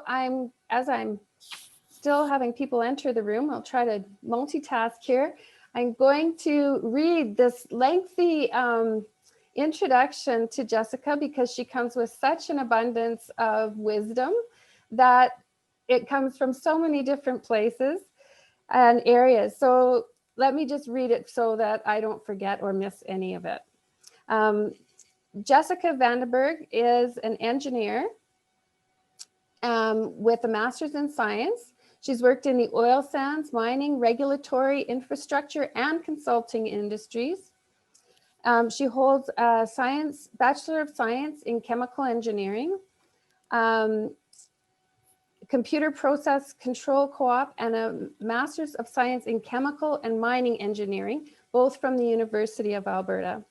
as I'm still having people enter the room, I'll try to multitask here. I'm going to read this lengthy introduction to Jessica because she comes with such an abundance of wisdom that it comes from so many different places and areas. So let me just read it so that I don't forget or miss any of it. Jessica Vandenberghe is an engineer with a master's in science. She's worked in the oil sands, mining, regulatory, infrastructure, and consulting industries. She holds a Bachelor of Science in Chemical Engineering, Computer Process Control Co-op, and a Master's of Science in Chemical and Mining Engineering, both from the University of Alberta.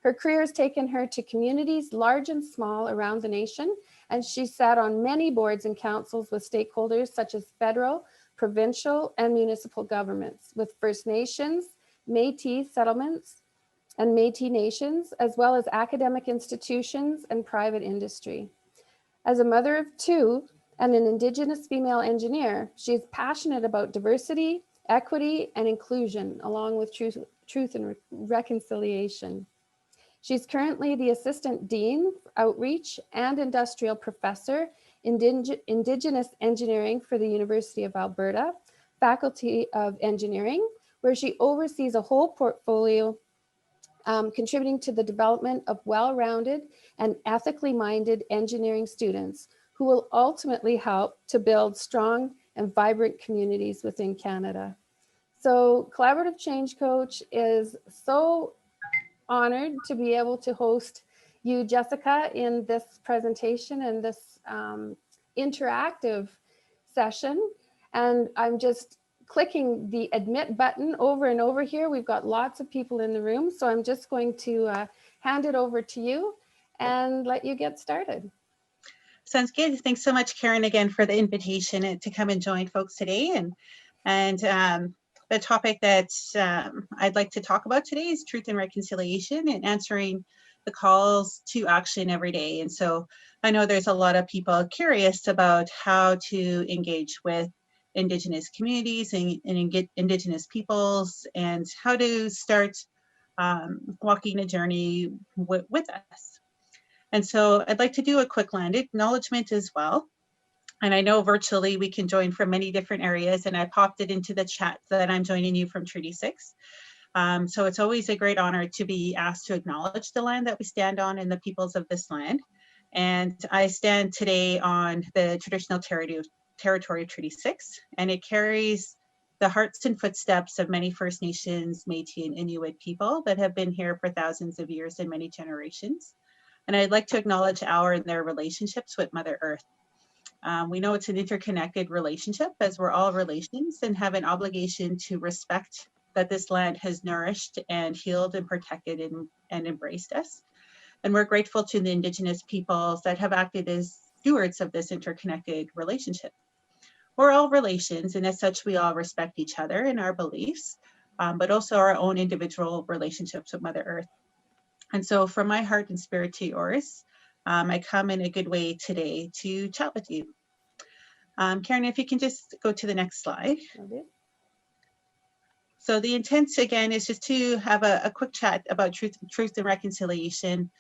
Her career has taken her to communities large and small around the nation, and she sat on many boards and councils with stakeholders such as federal, provincial, and municipal governments, with First Nations, Métis settlements, and Métis nations, as well as academic institutions and private industry. As a mother of two and an Indigenous female engineer, she is passionate about diversity, equity, and inclusion, along with truth and reconciliation. She's currently the Assistant Dean, Outreach and Industrial Professor, Indigenous Engineering for the University of Alberta, Faculty of Engineering, where she oversees a whole portfolio contributing to the development of well-rounded and ethically minded engineering students who will ultimately help to build strong and vibrant communities within Canada. So Collaborative Change Coach is so honored to be able to host you, Jessica, in this presentation and this interactive session. And I'm just clicking the admit button over and over here. We've got lots of people in the room, so I'm just going to hand it over to you and let you get started. Sounds good. Thanks so much, Karen, again for the invitation to come and join folks today. And the topic that I'd like to talk about today is truth and reconciliation and answering the calls to action every day. And so I know there's a lot of people curious about how to engage with Indigenous communities and Indigenous peoples and how to start walking a journey with us. And so I'd like to do a quick land acknowledgement as well. And I know virtually we can join from many different areas, and I popped it into the chat that I'm joining you from Treaty 6. So it's always a great honor to be asked to acknowledge the land that we stand on and the peoples of this land. And I stand today on the traditional territory of Treaty 6, and it carries the hearts and footsteps of many First Nations, Métis, and Inuit people that have been here for thousands of years and many generations. And I'd like to acknowledge our and their relationships with Mother Earth. We know it's an interconnected relationship as we're all relations and have an obligation to respect that this land has nourished and healed and protected and embraced us. And we're grateful to the Indigenous peoples that have acted as stewards of this interconnected relationship. We're all relations, and as such, we all respect each other and our beliefs, but also our own individual relationships with Mother Earth. And so from my heart and spirit to yours, I come in a good way today to chat with you. Karen, if you can just go to the next slide. Okay. So the intent again is just to have a quick chat about truth and reconciliation.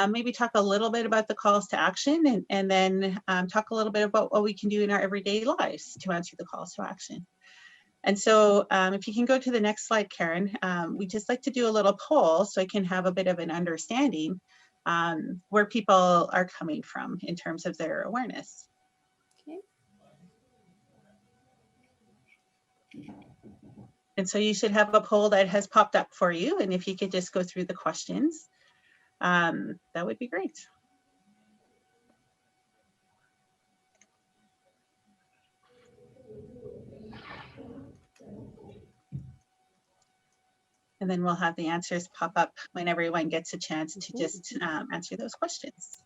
Maybe talk a little bit about the calls to action and then talk a little bit about what we can do in our everyday lives to answer the calls to action. And so if you can go to the next slide, Karen, we just like to do a little poll so I can have a bit of an understanding where people are coming from in terms of their awareness. Okay. And so you should have a poll that has popped up for you. And if you could just go through the questions, that would be great. And then we'll have the answers pop up when everyone gets a chance to just answer those questions.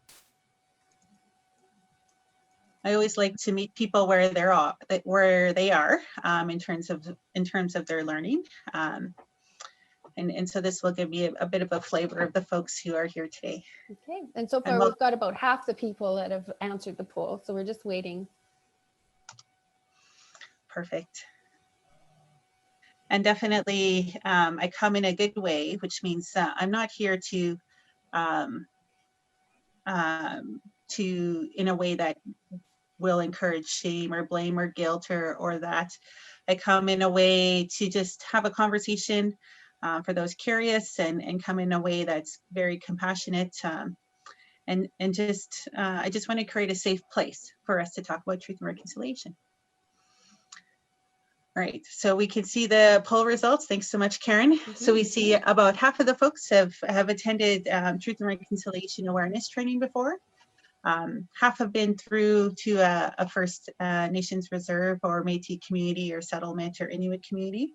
I always like to meet people where they are in terms of their learning. And so this will give me a bit of a flavor of the folks who are here today. Okay, and so far we've got about half the people that have answered the poll, so we're just waiting perfect. And definitely, I come in a good way, which means I'm not here um, in a way that will encourage shame or blame or guilt or that. I come in a way to just have a conversation for those curious, and come in a way that's very compassionate, and just I just want to create a safe place for us to talk about truth and reconciliation. All right, so we can see the poll results. Thanks so much, Karen. So we see about half of the folks have attended Truth and Reconciliation Awareness training before. Half have been through to a First Nations Reserve or Métis community or settlement or Inuit community.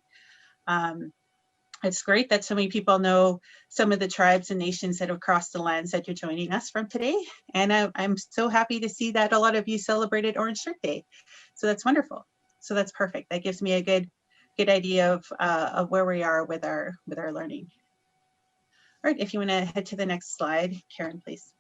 It's great that so many people know some of the tribes and nations that have crossed the lands that you're joining us from today. And I'm so happy to see that a lot of you celebrated Orange Shirt Day. So that's wonderful. So that's perfect. That gives me a good idea of where we are with our learning. All right, if you want to head to the next slide, Karen, please.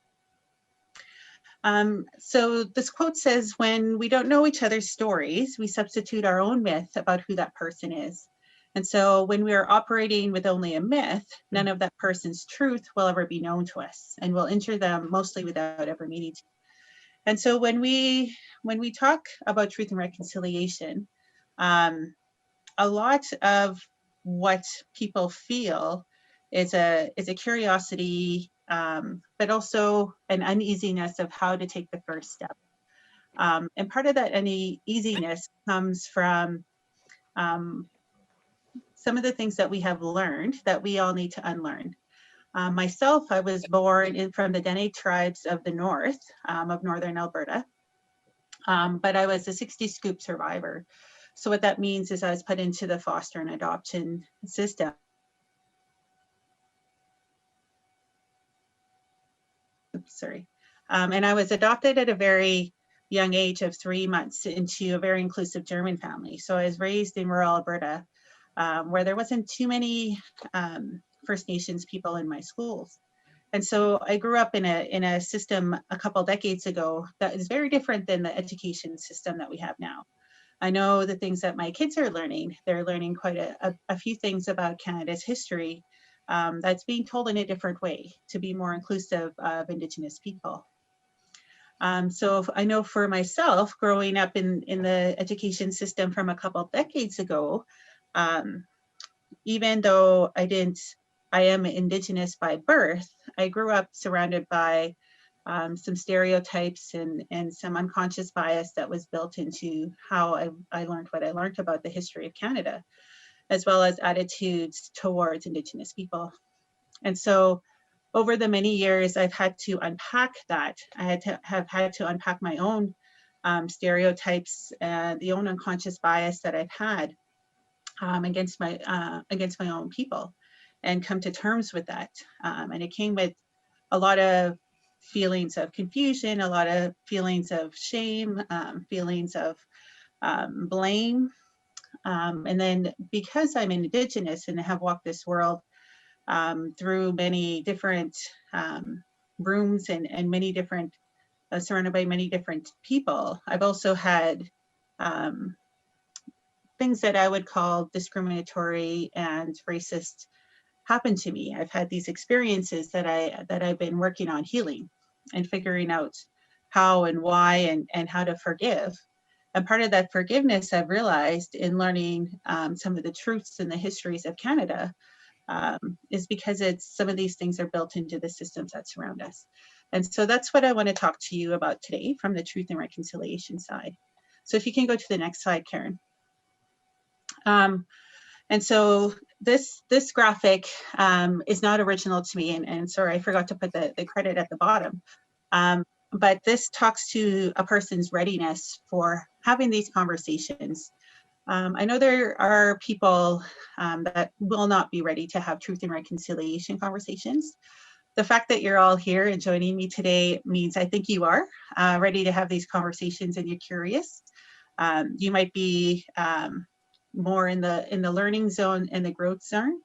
So this quote says, when we don't know each other's stories, we substitute our own myth about who that person is. And so when we are operating with only a myth, none of that person's truth will ever be known to us, and we'll injure them mostly without ever meaning to. And so when we talk about truth and reconciliation, a lot of what people feel is a curiosity, but also an uneasiness of how to take the first step. And part of that uneasiness comes from some of the things that we have learned that we all need to unlearn. Myself, I was born from the Dene tribes of the north of northern Alberta, but I was a 60 scoop survivor. So what that means is I was put into the foster and adoption system. And I was adopted at a very young age of 3 months into a very inclusive German family. So I was raised in rural Alberta, where there wasn't too many First Nations people in my schools. And so I grew up in a system a couple decades ago that is very different than the education system that we have now. I know the things that my kids are learning. They're learning quite a few things about Canada's history that's being told in a different way to be more inclusive of Indigenous people. So I know for myself, growing up in the education system from a couple decades ago, even though I am Indigenous by birth, I grew up surrounded by some stereotypes and some unconscious bias that was built into how I learned what I learned about the history of Canada, as well as attitudes towards Indigenous people. And so over the many years, I've had to unpack that. I have had to unpack my own stereotypes and the own unconscious bias that I've had against my own people, and come to terms with that. And it came with a lot of feelings of confusion, a lot of feelings of shame, feelings of blame. And then because I'm Indigenous and have walked this world through many different rooms and many different, surrounded by many different people, I've also had things that I would call discriminatory and racist happen to me. I've had these experiences that I've been working on healing and figuring out how and why and how to forgive. And part of that forgiveness I've realized in learning some of the truths and the histories of Canada is because some of these things are built into the systems that surround us. And so that's what I want to talk to you about today from the truth and reconciliation side. So if you can go to the next slide, Karen. And so this graphic is not original to me, and sorry, I forgot to put the credit at the bottom. But this talks to a person's readiness for having these conversations. I know there are people that will not be ready to have truth and reconciliation conversations. The fact that you're all here and joining me today means I think you are ready to have these conversations and you're curious. You might be more in the learning zone and the growth zone.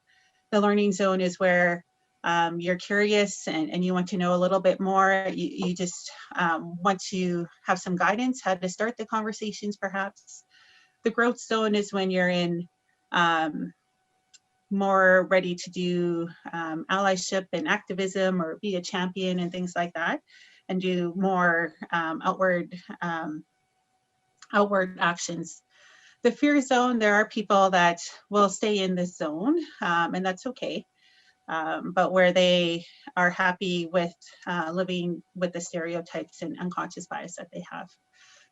The learning zone is where you're curious and you want to know a little bit more. You just want to have some guidance, how to start the conversations perhaps. The growth zone is when you're in more ready to do allyship and activism or be a champion and things like that, and do more outward actions. The fear zone, there are people that will stay in this zone, and that's okay. But where they are happy with living with the stereotypes and unconscious bias that they have.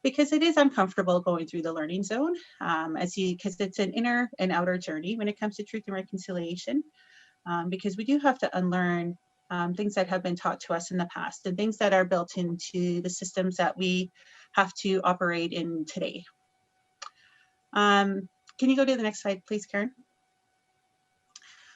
Because it is uncomfortable going through the learning zone, because it's an inner and outer journey when it comes to truth and reconciliation, because we do have to unlearn things that have been taught to us in the past and things that are built into the systems that we have to operate in today. Can you go to the next slide, please, Karen?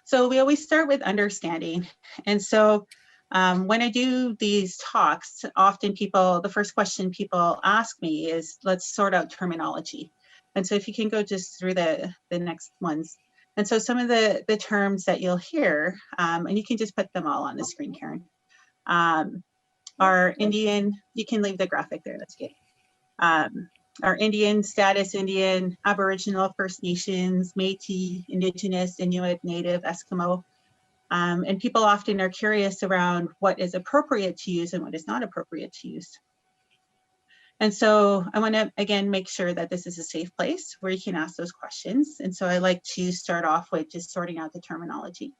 So we always start with understanding. And so when I do these talks, often the first question people ask me is, let's sort out terminology. And so if you can go just through the next ones. And so some of the terms that you'll hear, and you can just put them all on the screen, Karen, are Indian. You can leave the graphic there, that's good. Our Indian, status Indian, Aboriginal, First Nations, Métis, Indigenous, Inuit, Native, Eskimo. And people often are curious around what is appropriate to use and what is not appropriate to use. And so I want to, again, make sure that this is a safe place where you can ask those questions. And so I like to start off with just sorting out the terminology.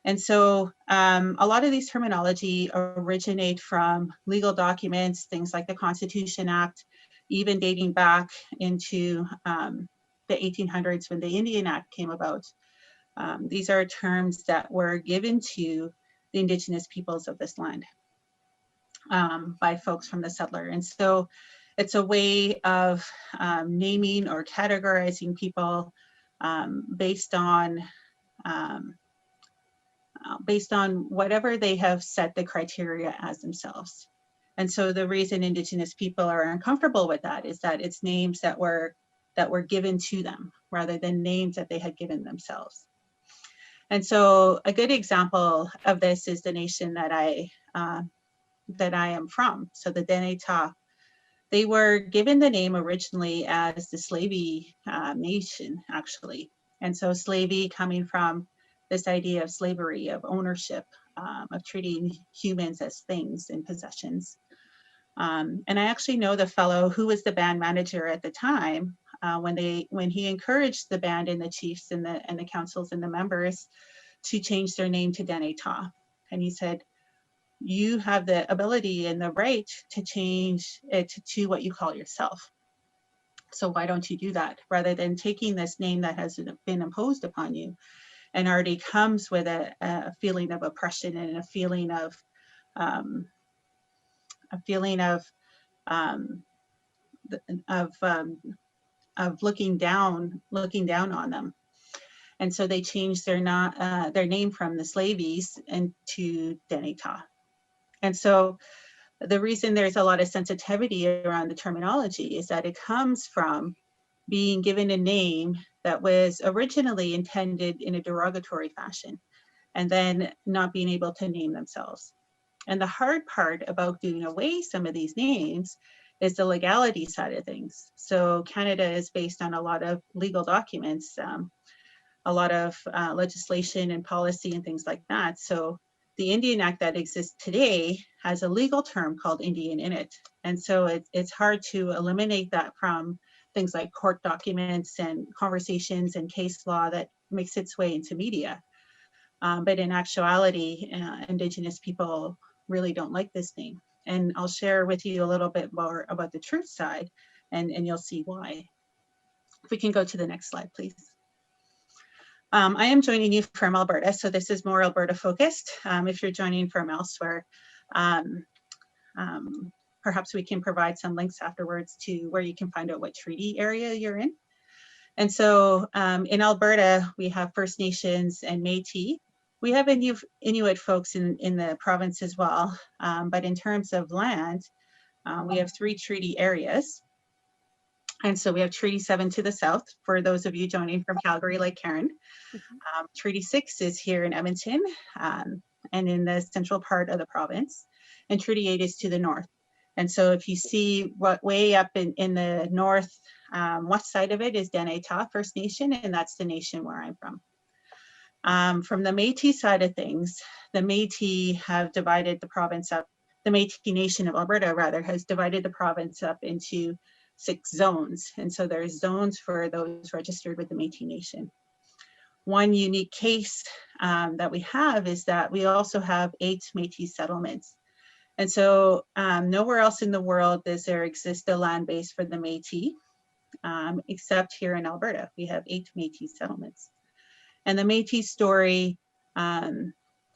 And so a lot of these terminology originate from legal documents, things like the Constitution Act, even dating back into the 1800s when the Indian Act came about. These are terms that were given to the Indigenous peoples of this land by folks from the settler. And so it's a way of naming or categorizing people based on whatever they have set the criteria as themselves. And so the reason Indigenous people are uncomfortable with that is that it's names that were given to them rather than names that they had given themselves. And so a good example of this is the nation that I am from. So the Dene Ta, they were given the name originally as the Slavey nation, actually. And so Slavey coming from this idea of slavery, of ownership, of treating humans as things and possessions. And I actually know the fellow who was the band manager at the time when he encouraged the band and the chiefs and the councils and the members to change their name to Dene Ta. And he said, you have the ability and the right to change it to what you call yourself. So why don't you do that rather than taking this name that has been imposed upon you and already comes with a feeling of oppression and a feeling of looking down on them. And so they changed their name from the Slavies into Dene Ta. And so the reason there's a lot of sensitivity around the terminology is that it comes from being given a name that was originally intended in a derogatory fashion and then not being able to name themselves. And the hard part about doing away some of these names is the legality side of things. So Canada is based on a lot of legal documents, a lot of legislation and policy and things like that. So the Indian Act that exists today has a legal term called Indian in it. And so it's hard to eliminate that from things like court documents and conversations and case law that makes its way into media. But in actuality, Indigenous people really don't like this name. And I'll share with you a little bit more about the truth side, and you'll see why. If we can go to the next slide, please. I am joining you from Alberta, so this is more Alberta focused. If you're joining from elsewhere, perhaps we can provide some links afterwards to where you can find out what treaty area you're in. And so in Alberta, we have First Nations and Métis. We have Inuit folks in the province as well, but in terms of land, we have 3 treaty areas. And so we have Treaty 7 to the south, for those of you joining from Calgary like Karen. Treaty 6 is here in Edmonton and in the central part of the province. And Treaty 8 is to the north. And so if you see what way up in the north west side of it is Denetah First Nation, and that's the nation where I'm from. From the Métis side of things, the Métis have divided the province up. The Métis Nation of Alberta, rather, has divided the province up into 6 zones. And so there's zones for those registered with the Métis Nation. One unique case that we have is that we also have 8 Métis settlements. And so nowhere else in the world does there exist a land base for the Métis, except here in Alberta. We have 8 Métis settlements. And the Métis story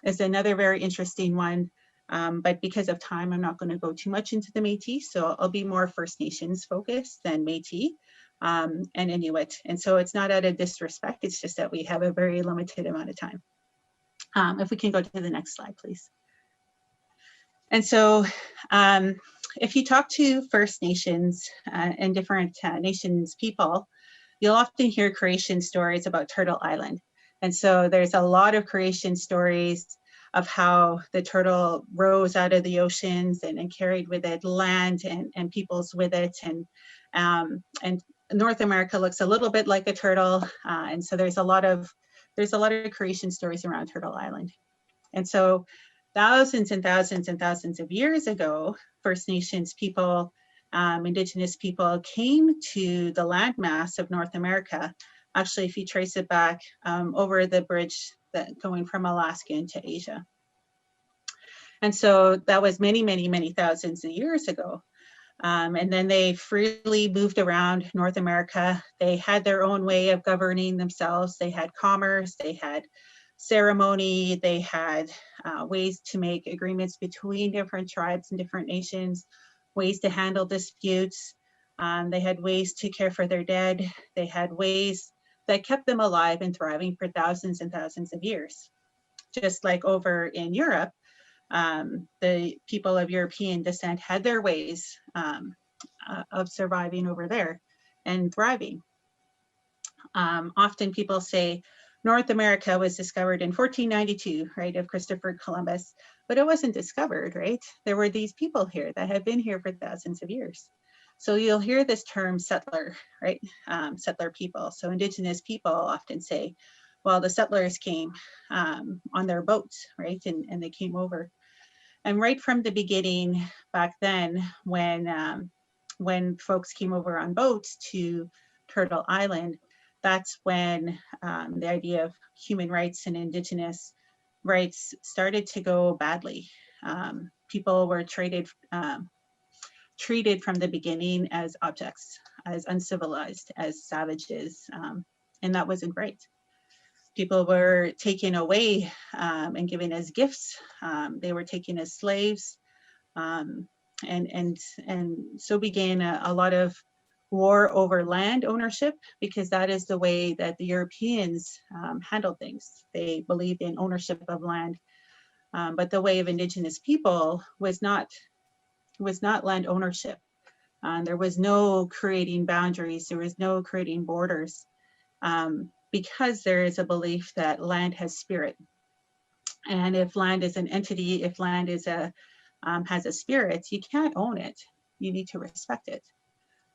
is another very interesting one, but because of time, I'm not going to go too much into the Métis, so I'll be more First Nations focused than Métis and Inuit. And so it's not out of disrespect, it's just that we have a very limited amount of time. If we can go to the next slide, please. And so if you talk to First Nations and different nations people, you'll often hear creation stories about Turtle Island. And so there's a lot of creation stories of how the turtle rose out of the oceans and carried with it land and peoples with it. And North America looks a little bit like a turtle. And so there's a lot of creation stories around Turtle Island. And so thousands and thousands and thousands of years ago, First Nations people, Indigenous people came to the landmass of North America. Actually, if you trace it back over the bridge going from Alaska into Asia. And so that was many, many, many thousands of years ago. And then they freely moved around North America. They had their own way of governing themselves. They had commerce, they had ceremony, they had ways to make agreements between different tribes and different nations, ways to handle disputes. They had ways to care for their dead. They had ways that kept them alive and thriving for thousands and thousands of years. Just like over in Europe, the people of European descent had their ways of surviving over there and thriving. Often people say North America was discovered in 1492, right, of Christopher Columbus, but it wasn't discovered, right? There were these people here that had been here for thousands of years. So you'll hear this term settler, right? Settler people. So Indigenous people often say, well, the settlers came on their boats, right? And they came over. And right from the beginning back then, when folks came over on boats to Turtle Island, that's when the idea of human rights and Indigenous rights started to go badly. People were treated from the beginning as objects, as uncivilized, as savages, and that wasn't right. People were taken away and given as gifts. They were taken as slaves, and so began a lot of war over land ownership, because that is the way that the Europeans handled things. They believed in ownership of land, but the way of Indigenous people was not land ownership. There was no creating boundaries. There was no creating borders, because there is a belief that land has spirit. And if land is an entity, if land is has a spirit, you can't own it. You need to respect it.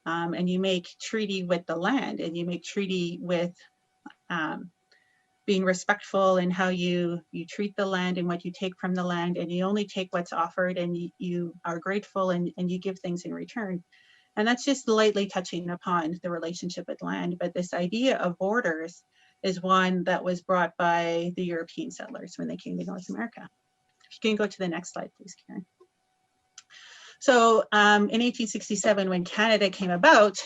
And you make treaty with the land, and you make treaty with being respectful in how you treat the land and what you take from the land, and you only take what's offered, and you are grateful, and you give things in return. And that's just lightly touching upon the relationship with land. But this idea of borders is one that was brought by the European settlers when they came to North America. If you can go to the next slide, please, Karen. So in 1867, when Canada came about,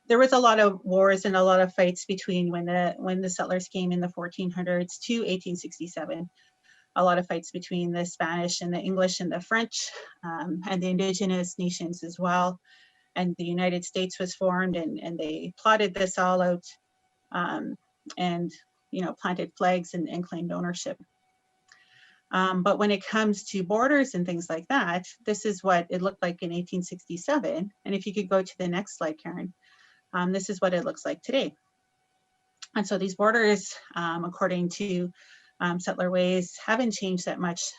there was a lot of wars and a lot of fights between when the settlers came in the 1400s to 1867. A lot of fights between the Spanish and the English and the French and the Indigenous nations as well. And the United States was formed, and they plotted this all out and planted flags and claimed ownership. But when it comes to borders and things like that, this is what it looked like in 1867. And if you could go to the next slide, Karen, this is what it looks like today. And so these borders, according to settler ways, haven't changed that much.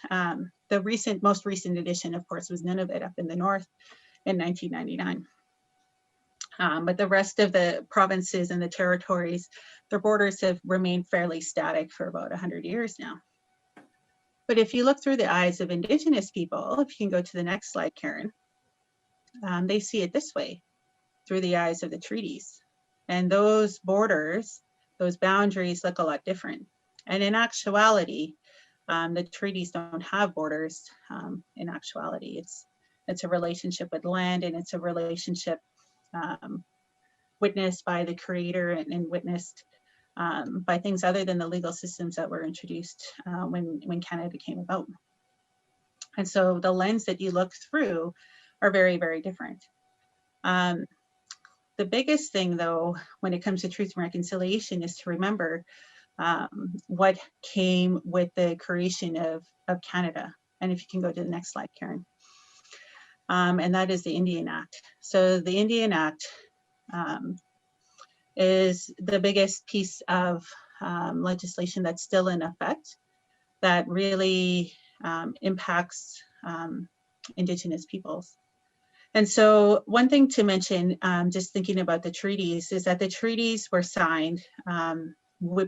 the most recent addition, of course, was Nunavut up in the north in 1999. But the rest of the provinces and the territories, their borders have remained fairly static for about 100 years now. But if you look through the eyes of Indigenous people, if you can go to the next slide, Karen, they see it this way, through the eyes of the treaties. And those borders, those boundaries look a lot different. And in actuality, the treaties don't have borders. In actuality, it's a relationship with land, and it's a relationship witnessed by the creator and witnessed by things other than the legal systems that were introduced when Canada came about. And so the lens that you look through are very, very different. The biggest thing, though, when it comes to truth and reconciliation is to remember what came with the creation of Canada. And if you can go to the next slide, Karen. And that is the Indian Act. So the Indian Act is the biggest piece of legislation that's still in effect that really impacts Indigenous peoples. And so one thing to mention, just thinking about the treaties, is that the treaties were signed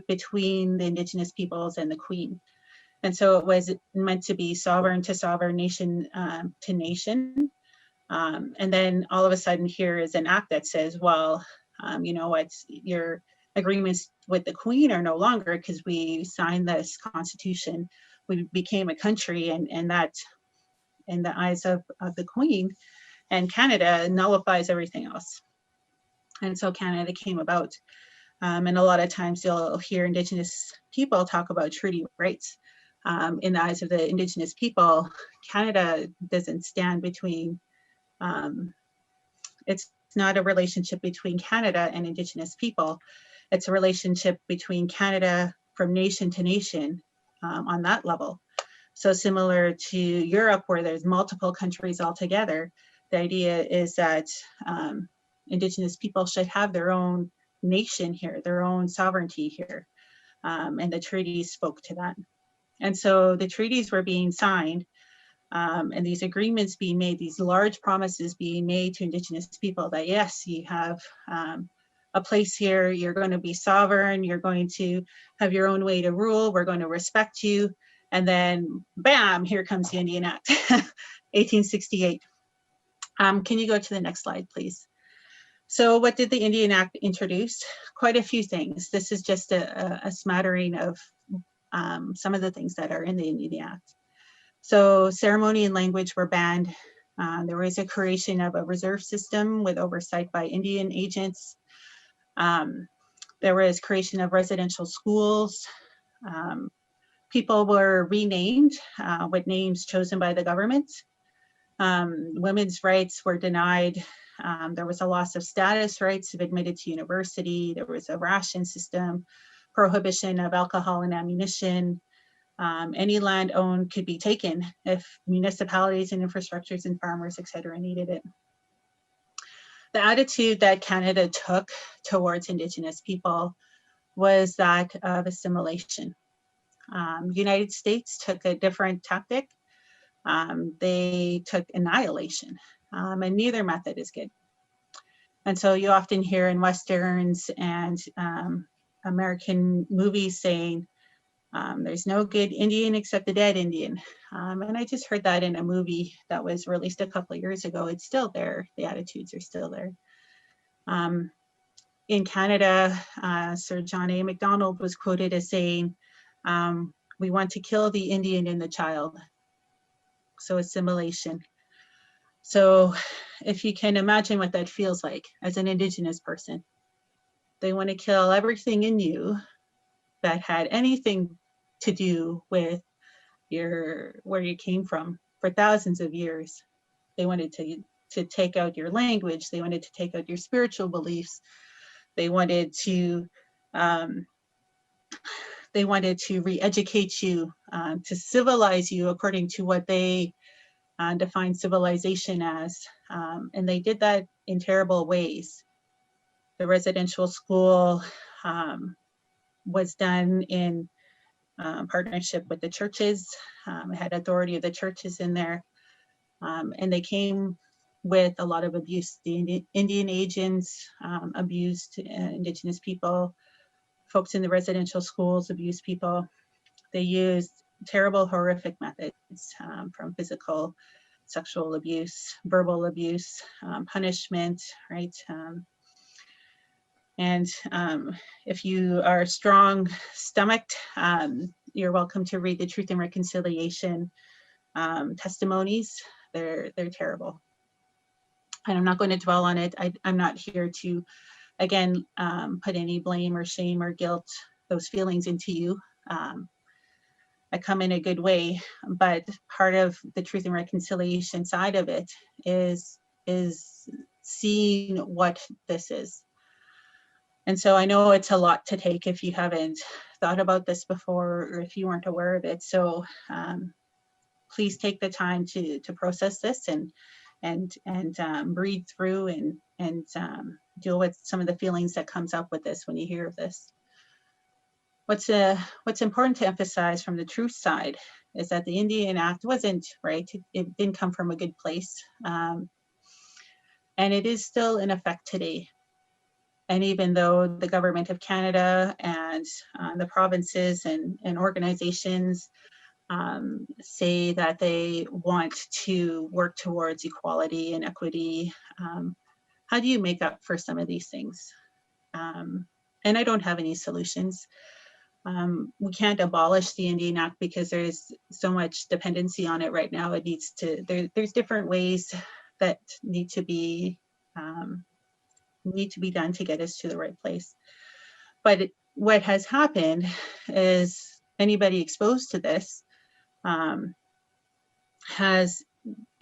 between the Indigenous peoples and the Queen. And so it was meant to be sovereign to sovereign, nation to nation. And then all of a sudden here is an act that says, well, you know what, your agreements with the Queen are no longer because we signed this constitution. We became a country, and that in the eyes of the Queen and Canada nullifies everything else. And so Canada came about. And a lot of times you'll hear Indigenous people talk about treaty rights. In the eyes of the Indigenous people, Canada doesn't stand between, it's not a relationship between Canada and Indigenous people. It's a relationship between Canada from nation to nation on that level. So similar to Europe, where there's multiple countries altogether, the idea is that Indigenous people should have their own nation here, their own sovereignty here. And the treaties spoke to that. And so the treaties were being signed and these agreements being made, these large promises being made to Indigenous people that, yes, you have a place here, you're going to be sovereign, you're going to have your own way to rule, we're going to respect you. And then, bam, here comes the Indian Act, 1868. Can you go to the next slide, please? So what did the Indian Act introduce? Quite a few things. This is just a smattering of some of the things that are in the Indian Act. So ceremony and language were banned. There was a creation of a reserve system with oversight by Indian agents. There was creation of residential schools. People were renamed with names chosen by the government. Women's rights were denied. There was a loss of status rights of admitted to university. There was a ration system, prohibition of alcohol and ammunition. Any land owned could be taken if municipalities and infrastructures and farmers, et cetera, needed it. The attitude that Canada took towards Indigenous people was that of assimilation. United States took a different tactic. They took annihilation, and neither method is good. And so you often hear in Westerns and American movies saying, there's no good Indian except the dead Indian. And I just heard that in a movie that was released a couple of years ago. It's still there. The attitudes are still there. In Canada, Sir John A. Macdonald was quoted as saying, we want to kill the Indian in the child. So assimilation. So if you can imagine what that feels like as an Indigenous person, they want to kill everything in you that had anything to do with where you came from for thousands of years. They wanted to take out your language. They wanted to take out your spiritual beliefs. They wanted to re-educate you, to civilize you according to what they define civilization as. And they did that in terrible ways. The residential school was done in partnership with the churches. It had authority of the churches in there. And they came with a lot of abuse. The Indian agents abused Indigenous people. Folks in the residential schools abused people. They used terrible, horrific methods, from physical, sexual abuse, verbal abuse, punishment, right? And if you are strong-stomached, you're welcome to read the Truth and Reconciliation testimonies. They're terrible. And I'm not going to dwell on it. I'm not here to, again, put any blame or shame or guilt, those feelings into you. I come in a good way, but part of the Truth and Reconciliation side of it is seeing what this is. And so I know it's a lot to take if you haven't thought about this before or if you weren't aware of it. So please take the time to process this and breathe through and deal with some of the feelings that comes up with this when you hear of this. What's important to emphasize from the truth side is that the Indian Act wasn't right. It didn't come from a good place, and it is still in effect today. And even though the government of Canada and the provinces and organizations say that they want to work towards equality and equity, how do you make up for some of these things? And I don't have any solutions. We can't abolish the Indian Act because there's so much dependency on it right now. It needs to, there's different ways that need to be done to get us to the right place. But what has happened is anybody exposed to this has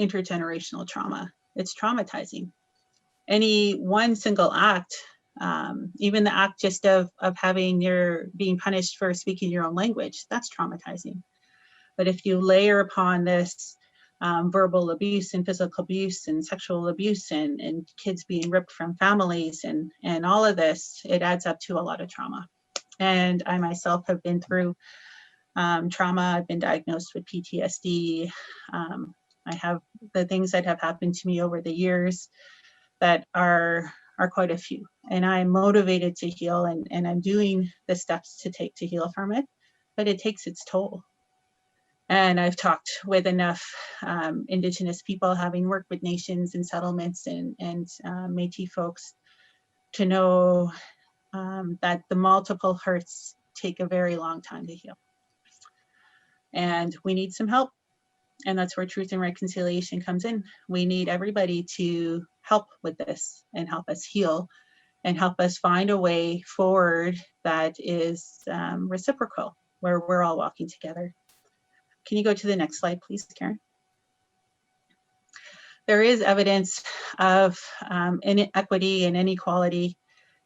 intergenerational trauma. It's traumatizing. Any one single act, even the act just of being punished for speaking your own language, that's traumatizing. But if you layer upon this verbal abuse and physical abuse and sexual abuse and kids being ripped from families and all of this, it adds up to a lot of trauma. And I myself have been through trauma. I've been diagnosed with PTSD. I have the things that have happened to me over the years that are quite a few. And I'm motivated to heal and I'm doing the steps to take to heal from it, but it takes its toll. And I've talked with enough Indigenous people, having worked with nations and settlements and Métis folks, to know that the multiple hurts take a very long time to heal. And we need some help. And that's where Truth and Reconciliation comes in. We need everybody to help with this and help us heal and help us find a way forward that is reciprocal, where we're all walking together. Can you go to the next slide, please, Karen? There is evidence of inequity and inequality,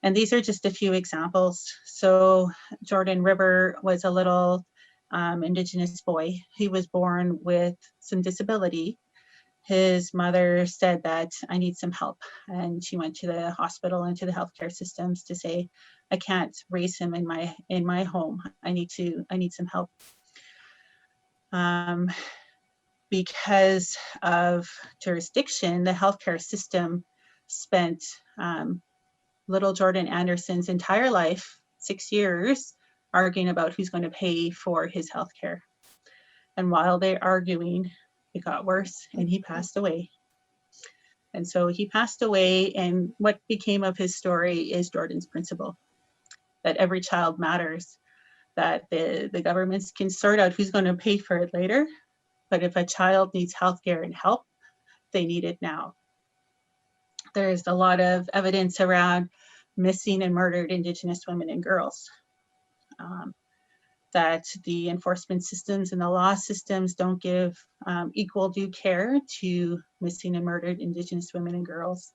and these are just a few examples. So Jordan River was a little Indigenous boy. He was born with some disability. His mother said that I need some help, and she went to the hospital and to the healthcare systems to say, I can't raise him in my home. I need some help. Because of jurisdiction, the healthcare system spent little Jordan Anderson's entire life, 6 years, arguing about who's going to pay for his healthcare. And while they're arguing, it got worse and he passed away. And so he passed away, and what became of his story is Jordan's principle, that every child matters, that the governments can sort out who's going to pay for it later. But if a child needs healthcare and help, they need it now. There's a lot of evidence around missing and murdered Indigenous women and girls, that the enforcement systems and the law systems don't give equal due care to missing and murdered Indigenous women and girls.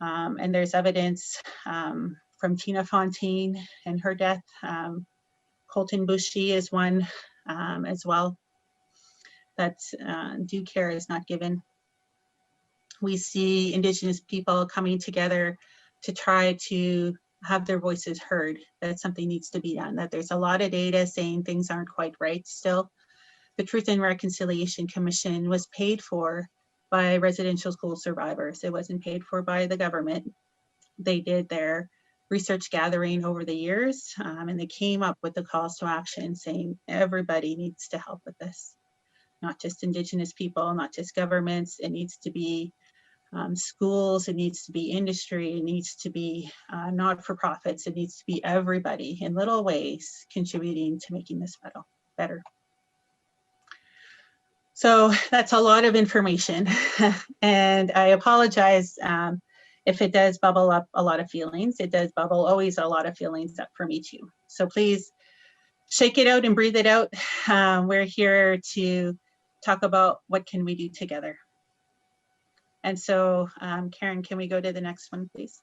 And there's evidence from Tina Fontaine and her death. Colton Bushy is one as well, that due care is not given. We see Indigenous people coming together to try to have their voices heard, that something needs to be done, that there's a lot of data saying things aren't quite right still. The Truth and Reconciliation Commission was paid for by residential school survivors. It wasn't paid for by the government. They did their research gathering over the years, and they came up with the calls to action saying everybody needs to help with this, not just Indigenous people, not just governments. It needs to be schools, it needs to be industry, it needs to be not-for-profits, it needs to be everybody in little ways contributing to making this better. So that's a lot of information. And I apologize if it does bubble up a lot of feelings. It does bubble always a lot of feelings up for me too. So please shake it out and breathe it out. We're here to talk about what can we do together. And so Karen, can we go to the next one, please?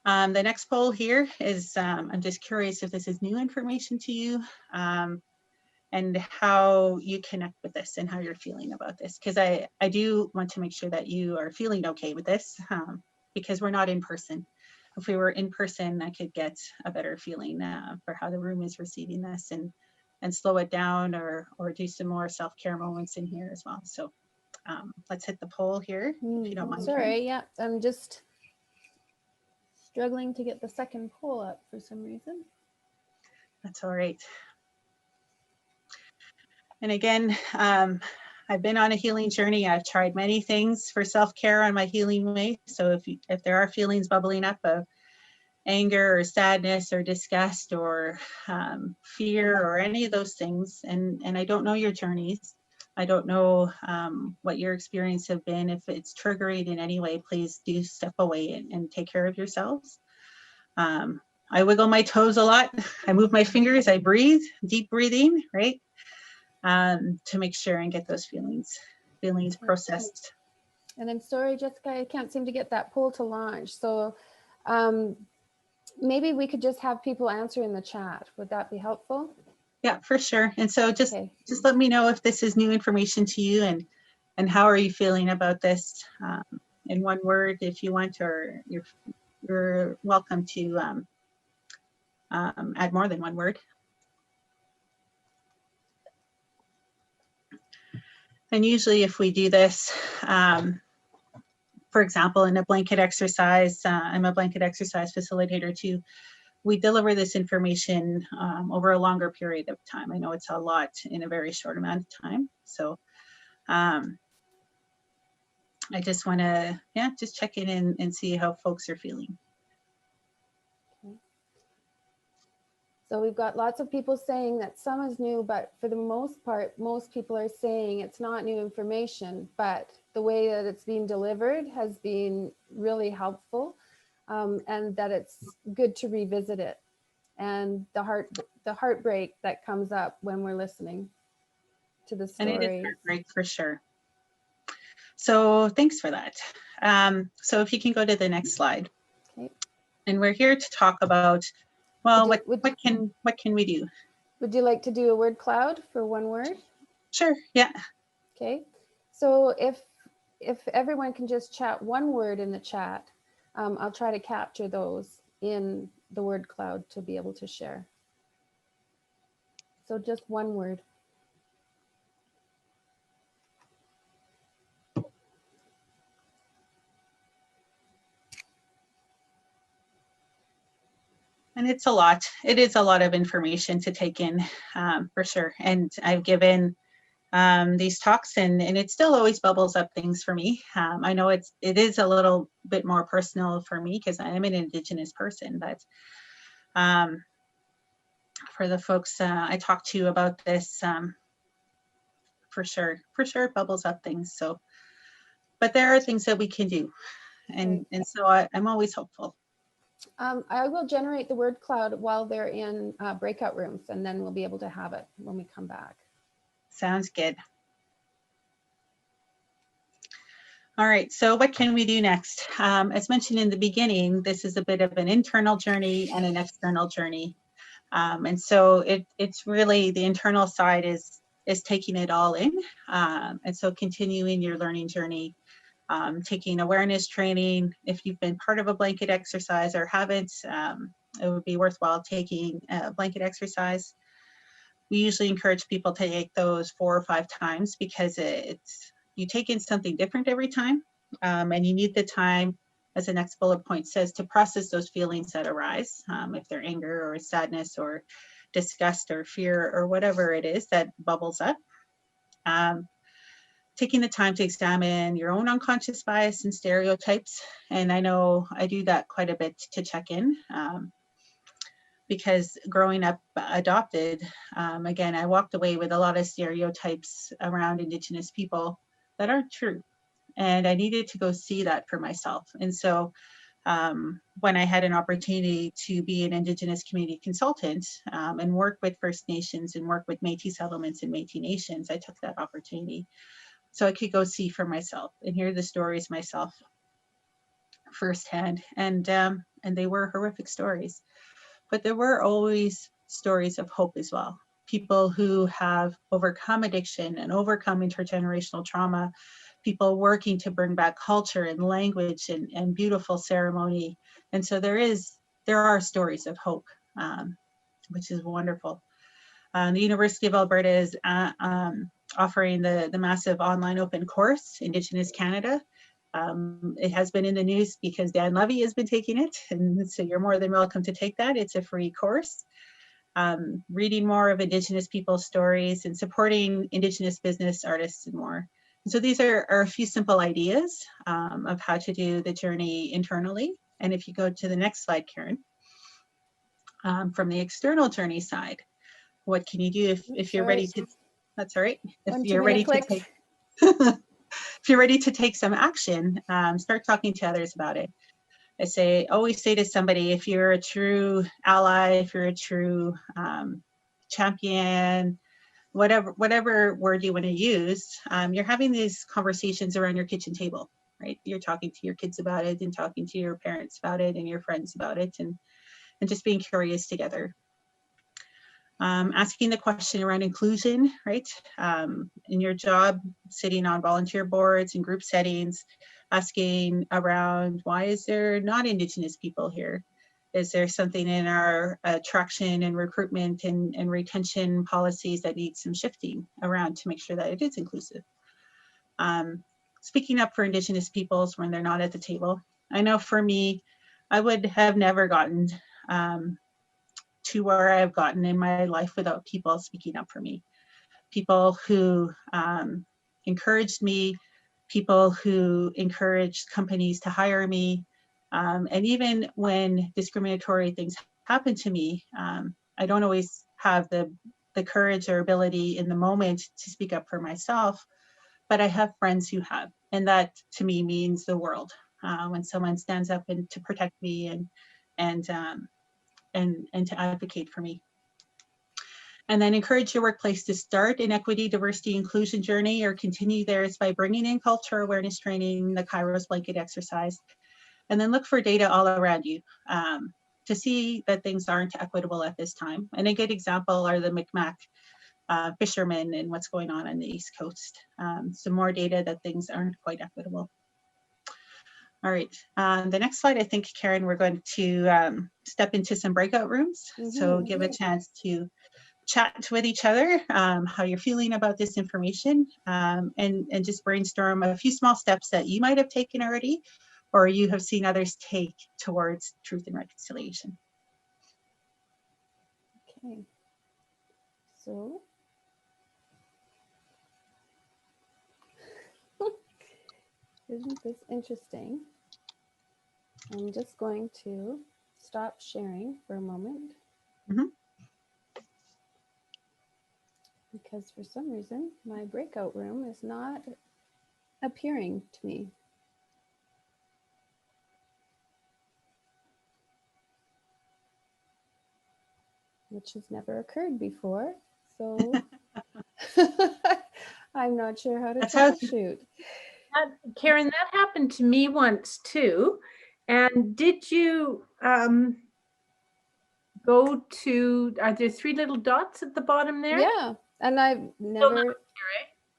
The next poll here is, I'm just curious if this is new information to you. And how you connect with this and how you're feeling about this. Because I do want to make sure that you are feeling okay with this, because we're not in person. If we were in person, I could get a better feeling for how the room is receiving this and slow it down or do some more self-care moments in here as well. So let's hit the poll here, if you don't mind. Sorry, Karen. Yeah, I'm just struggling to get the second poll up for some reason. That's all right. And again, I've been on a healing journey. I've tried many things for self-care on my healing way. So if there are feelings bubbling up of anger or sadness or disgust or fear or any of those things, and I don't know your journeys, I don't know what your experience have been. If it's triggering in any way, please do step away and take care of yourselves. I wiggle my toes a lot. I move my fingers, I breathe, deep breathing, right? To make sure and get those feelings processed. And I'm sorry, Jessica, I can't seem to get that poll to launch. So maybe we could just have people answer in the chat. Would that be helpful? Yeah, for sure. And so just let me know if this is new information to you and how are you feeling about this in one word if you want, or you're welcome to add more than one word. And usually if we do this, for example, in a blanket exercise, I'm a blanket exercise facilitator too. We deliver this information over a longer period of time. I know it's a lot in a very short amount of time. So I just want to, just check in and see how folks are feeling. So we've got lots of people saying that some is new, but for the most part, most people are saying it's not new information, but the way that it's being delivered has been really helpful, and that it's good to revisit it. And the heartbreak that comes up when we're listening to the story. And it is heartbreak for sure. So thanks for that. So if you can go to the next slide. Okay. And we're here to talk about, well, what can we do? Would you like to do a word cloud for one word? Sure, yeah. Okay, so if everyone can just chat one word in the chat, I'll try to capture those in the word cloud to be able to share. So just one word. And it's a lot. It is a lot of information to take in, for sure. And I've given these talks and it still always bubbles up things for me. I know it is a little bit more personal for me because I am an Indigenous person, but for the folks I talked to about this, for sure it bubbles up things. So, but there are things that we can do. And so I'm always hopeful. I will generate the word cloud while they're in breakout rooms, and then we'll be able to have it when we come back. Sounds good. All right, so what can we do next? As mentioned in the beginning, this is a bit of an internal journey and an external journey. And so it's really the internal side is taking it all in. And so continuing your learning journey taking awareness training. If you've been part of a blanket exercise or haven't, it would be worthwhile taking a blanket exercise. We usually encourage people to take those 4 or 5 times because you take in something different every time, and you need the time, as the next bullet point says, to process those feelings that arise, if they're anger or sadness or disgust or fear or whatever it is that bubbles up. Taking the time to examine your own unconscious bias and stereotypes. And I know I do that quite a bit to check in, because growing up adopted, again, I walked away with a lot of stereotypes around Indigenous people that aren't true. And I needed to go see that for myself. And so when I had an opportunity to be an Indigenous community consultant, and work with First Nations and work with Métis settlements and Métis nations, I took that opportunity so I could go see for myself and hear the stories myself firsthand. And they were horrific stories, but there were always stories of hope as well. People who have overcome addiction and overcome intergenerational trauma, people working to bring back culture and language and beautiful ceremony. And so there are stories of hope, which is wonderful. The University of Alberta is offering the massive online open course, Indigenous Canada. It has been in the news because Dan Levy has been taking it, and so you're more than welcome to take that. It's a free course. Reading more of Indigenous people's stories and supporting Indigenous business, artists, and more. And so these are a few simple ideas of how to do the journey internally. And if you go to the next slide, Karen, from the external journey side, what can you do if you're ready to, that's all right. If you're ready to take, if you're ready to take some action, start talking to others about it. I always say to somebody, if you're a true ally, if you're a true champion, whatever word you want to use, you're having these conversations around your kitchen table, right? You're talking to your kids about it and talking to your parents about it and your friends about it, and just being curious together. Asking the question around inclusion, right? In your job, sitting on volunteer boards and group settings, asking around, why is there not Indigenous people here? Is there something in our attraction and recruitment and retention policies that need some shifting around to make sure that it is inclusive? Speaking up for Indigenous peoples when they're not at the table. I know for me, I would have never gotten to where I've gotten in my life without people speaking up for me. People who encouraged me, people who encouraged companies to hire me. And even when discriminatory things happen to me, I don't always have the courage or ability in the moment to speak up for myself, but I have friends who have. And that to me means the world. When someone stands up and to protect me and to advocate for me. And then encourage your workplace to start an equity, diversity, inclusion journey or continue theirs by bringing in culture awareness training, the Kairos blanket exercise, and then look for data all around you to see that things aren't equitable at this time. And a good example are the Micmac fishermen and what's going on the East Coast. Some more data that things aren't quite equitable. All right, the next slide, I think, Karen, we're going to step into some breakout rooms. So give a chance to chat with each other, how you're feeling about this information, and just brainstorm a few small steps that you might have taken already, or you have seen others take towards truth and reconciliation. Okay, so isn't this interesting? I'm just going to stop sharing for a moment. Because for some reason, my breakout room is not appearing to me. Which has never occurred before. So I'm not sure how to troubleshoot. Karen, that happened to me once too. And did you go to, are there 3 little dots at the bottom there? Yeah, and I've never.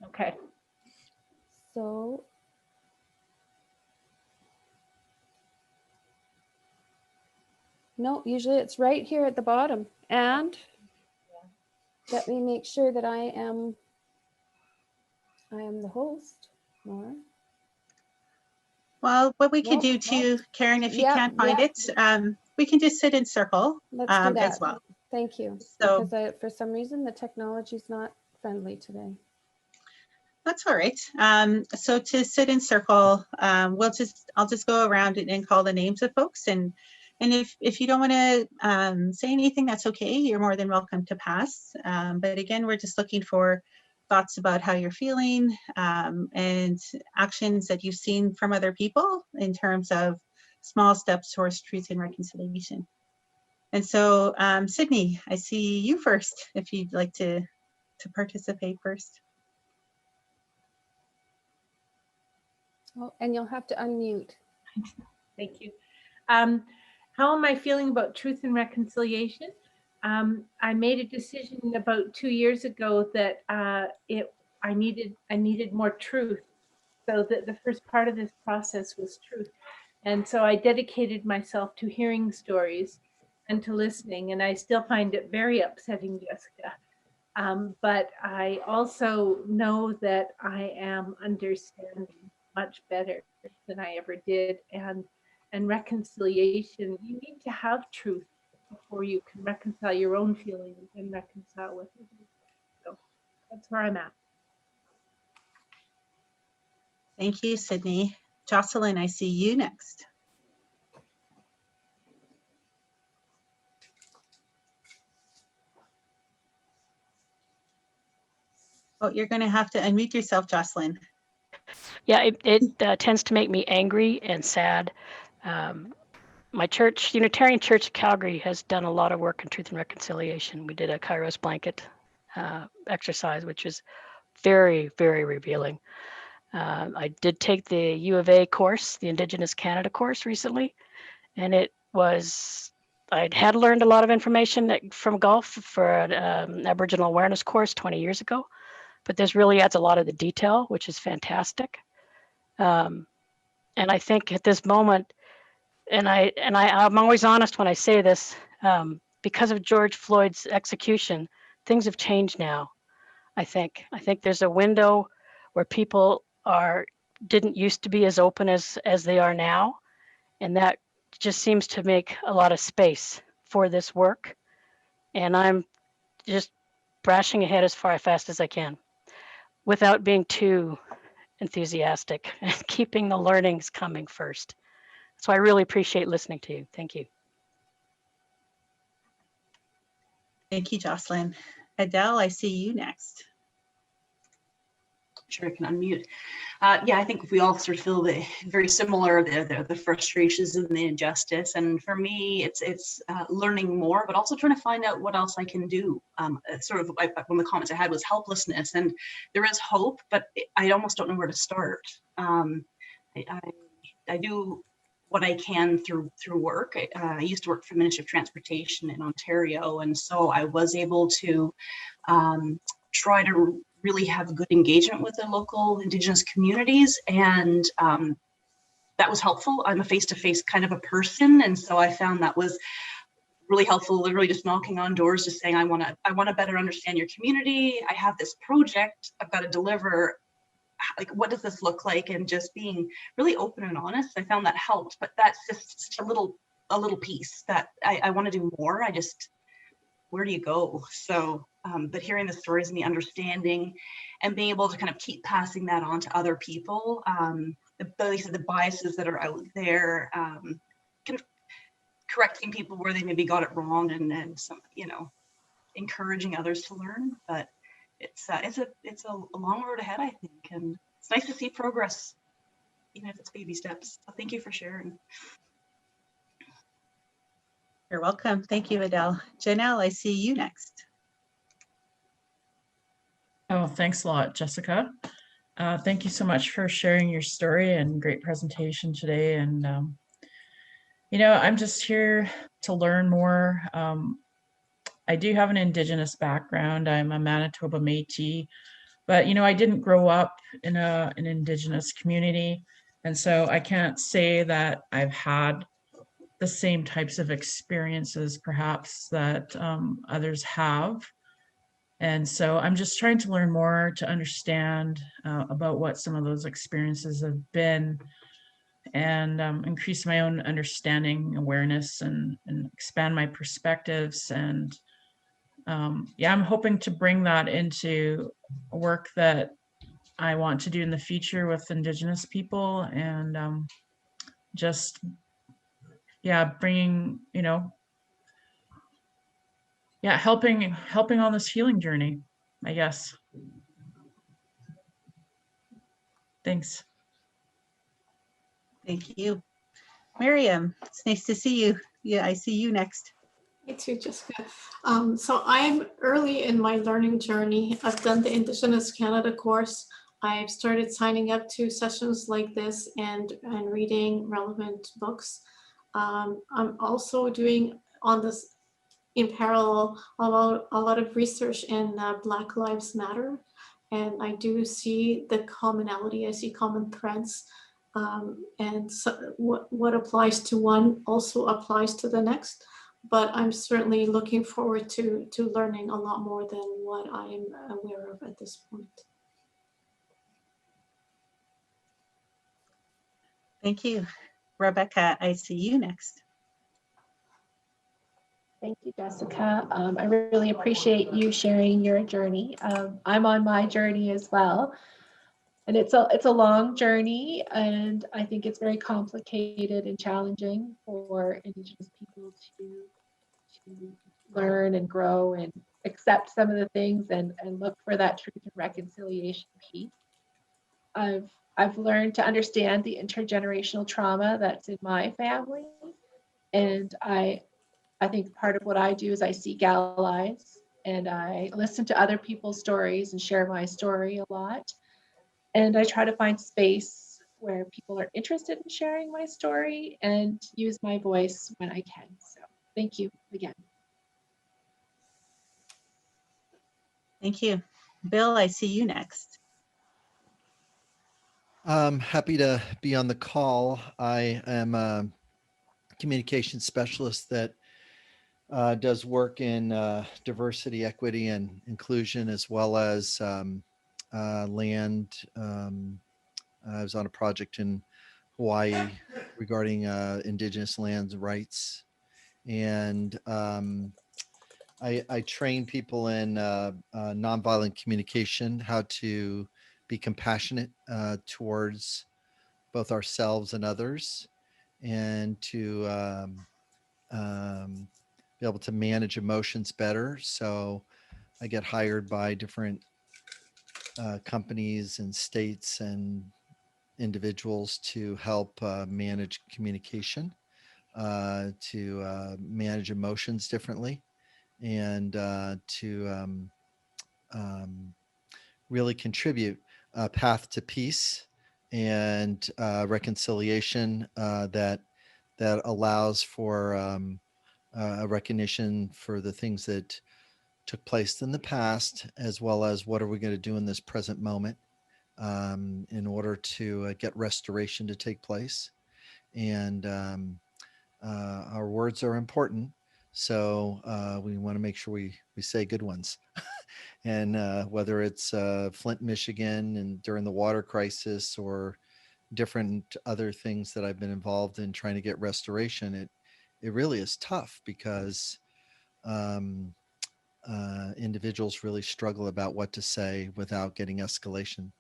Okay. So No, usually it's right here at the bottom. And let me make sure that I am the host. Nora. Well, what we could Nope. do too, Karen, if you Yep, can't find yep. it, we can just sit in circle Let's do that. as well. Thank you. So Because for some reason the technology is not friendly today. that's all right. So to sit in circle, I'll just go around and call the names of folks, and if you don't want to say anything, that's okay. You're more than welcome to pass. But again, we're just looking for thoughts about how you're feeling and actions that you've seen from other people in terms of small steps towards truth and reconciliation. And so, Sydney, I see you first. If you'd like to participate first. Oh, and you'll have to unmute. Thank you. How am I feeling about truth and reconciliation? I made a decision about 2 years ago that I needed more truth. So that the first part of this process was truth. And so I dedicated myself to hearing stories and to listening. And I still find it very upsetting, Jessica. But I also know that I am understanding much better than I ever did. And reconciliation, you need to have truth before you can reconcile your own feelings and reconcile with others. So that's where I'm at. Thank you, Sydney. Jocelyn, I see you next. Oh, you're going to have to unmute yourself, Jocelyn. Yeah, it tends to make me angry and sad. My church, Unitarian Church of Calgary, has done a lot of work in truth and reconciliation. We did a Kairos blanket exercise, which is very, very revealing. I did take the U of A course, the Indigenous Canada course recently, and I had learned a lot of information from Gulf for an Aboriginal awareness course 20 years ago, but this really adds a lot of the detail, which is fantastic. And I think at this moment, I'm always honest when I say this, because of George Floyd's execution, things have changed now. I think there's a window where people didn't used to be as open as they are now, and that just seems to make a lot of space for this work. And I'm just brashing ahead as fast as I can, without being too enthusiastic and keeping the learnings coming first. So I really appreciate listening to you. Thank you. Thank you, Jocelyn. Adele, I see you next. Sure, I can unmute. Yeah, I think we all sort of feel very similar, the frustrations and the injustice. And for me, it's learning more, but also trying to find out what else I can do. Sort of like one of the comments I had was helplessness, and there is hope, but I almost don't know where to start. I do what I can through work. I used to work for the Ministry of Transportation in Ontario, and so I was able to try to really have good engagement with the local Indigenous communities, and that was helpful. I'm a face-to-face kind of a person, and so I found that was really helpful. Literally just knocking on doors, just saying, I want to better understand your community. I have this project I've got to deliver. Like, what does this look like? And just being really open and honest. I found that helped, but that's just such a little piece that I want to do more. Where do you go? So, but hearing the stories and the understanding and being able to kind of keep passing that on to other people, the biases that are out there, kind of correcting people where they maybe got it wrong, and some, encouraging others to learn. But it's a long road ahead, I think, and it's nice to see progress, even if it's baby steps. So thank you for sharing. You're welcome. Thank you, Adele. Janelle, I see you next. Oh, thanks a lot, Jessica. Thank you so much for sharing your story and great presentation today. And, I'm just here to learn more. I do have an Indigenous background. I'm a Manitoba Métis, but, I didn't grow up in an Indigenous community. And so I can't say that I've had the same types of experiences perhaps that others have. And so I'm just trying to learn more to understand about what some of those experiences have been, and increase my own understanding, awareness, and expand my perspectives. And yeah, I'm hoping to bring that into work that I want to do in the future with Indigenous people, and just, yeah, bringing, yeah, helping on this healing journey, I guess. Thanks. Thank you. Miriam, it's nice to see you. Yeah, I see you next. Me too, Jessica. So I'm early in my learning journey. I've done the Indigenous Canada course. I've started signing up to sessions like this and reading relevant books. I'm also doing on this in parallel a lot of research in Black Lives Matter. And I do see the commonality, I see common threads. And so what applies to one also applies to the next. But I'm certainly looking forward to learning a lot more than what I'm aware of at this point. Thank you. Rebecca, I see you next. Thank you, Jessica. I really appreciate you sharing your journey. I'm on my journey as well. And it's a long journey, and I think it's very complicated and challenging for Indigenous people to learn and grow and accept some of the things and look for that truth and reconciliation piece. I've learned to understand the intergenerational trauma that's in my family, and I think part of what I do is I seek allies and I listen to other people's stories and share my story a lot. And I try to find space where people are interested in sharing my story and use my voice when I can. So thank you again. Thank you. Bill, I see you next. I'm happy to be on the call. I am a communication specialist that does work in diversity, equity, and inclusion, as well as land. I was on a project in Hawaii regarding Indigenous lands rights, and I train people in nonviolent communication, how to be compassionate towards both ourselves and others, and to be able to manage emotions better. So I get hired by different companies and states and individuals to help manage communication, to manage emotions differently, and to really contribute a path to peace and reconciliation that allows for a recognition for the things that took place in the past, as well as what are we going to do in this present moment in order to get restoration to take place. And our words are important, so we want to make sure we say good ones. And whether it's Flint, Michigan, and during the water crisis, or different other things that I've been involved in trying to get restoration, it really is tough because individuals really struggle about what to say without getting escalation.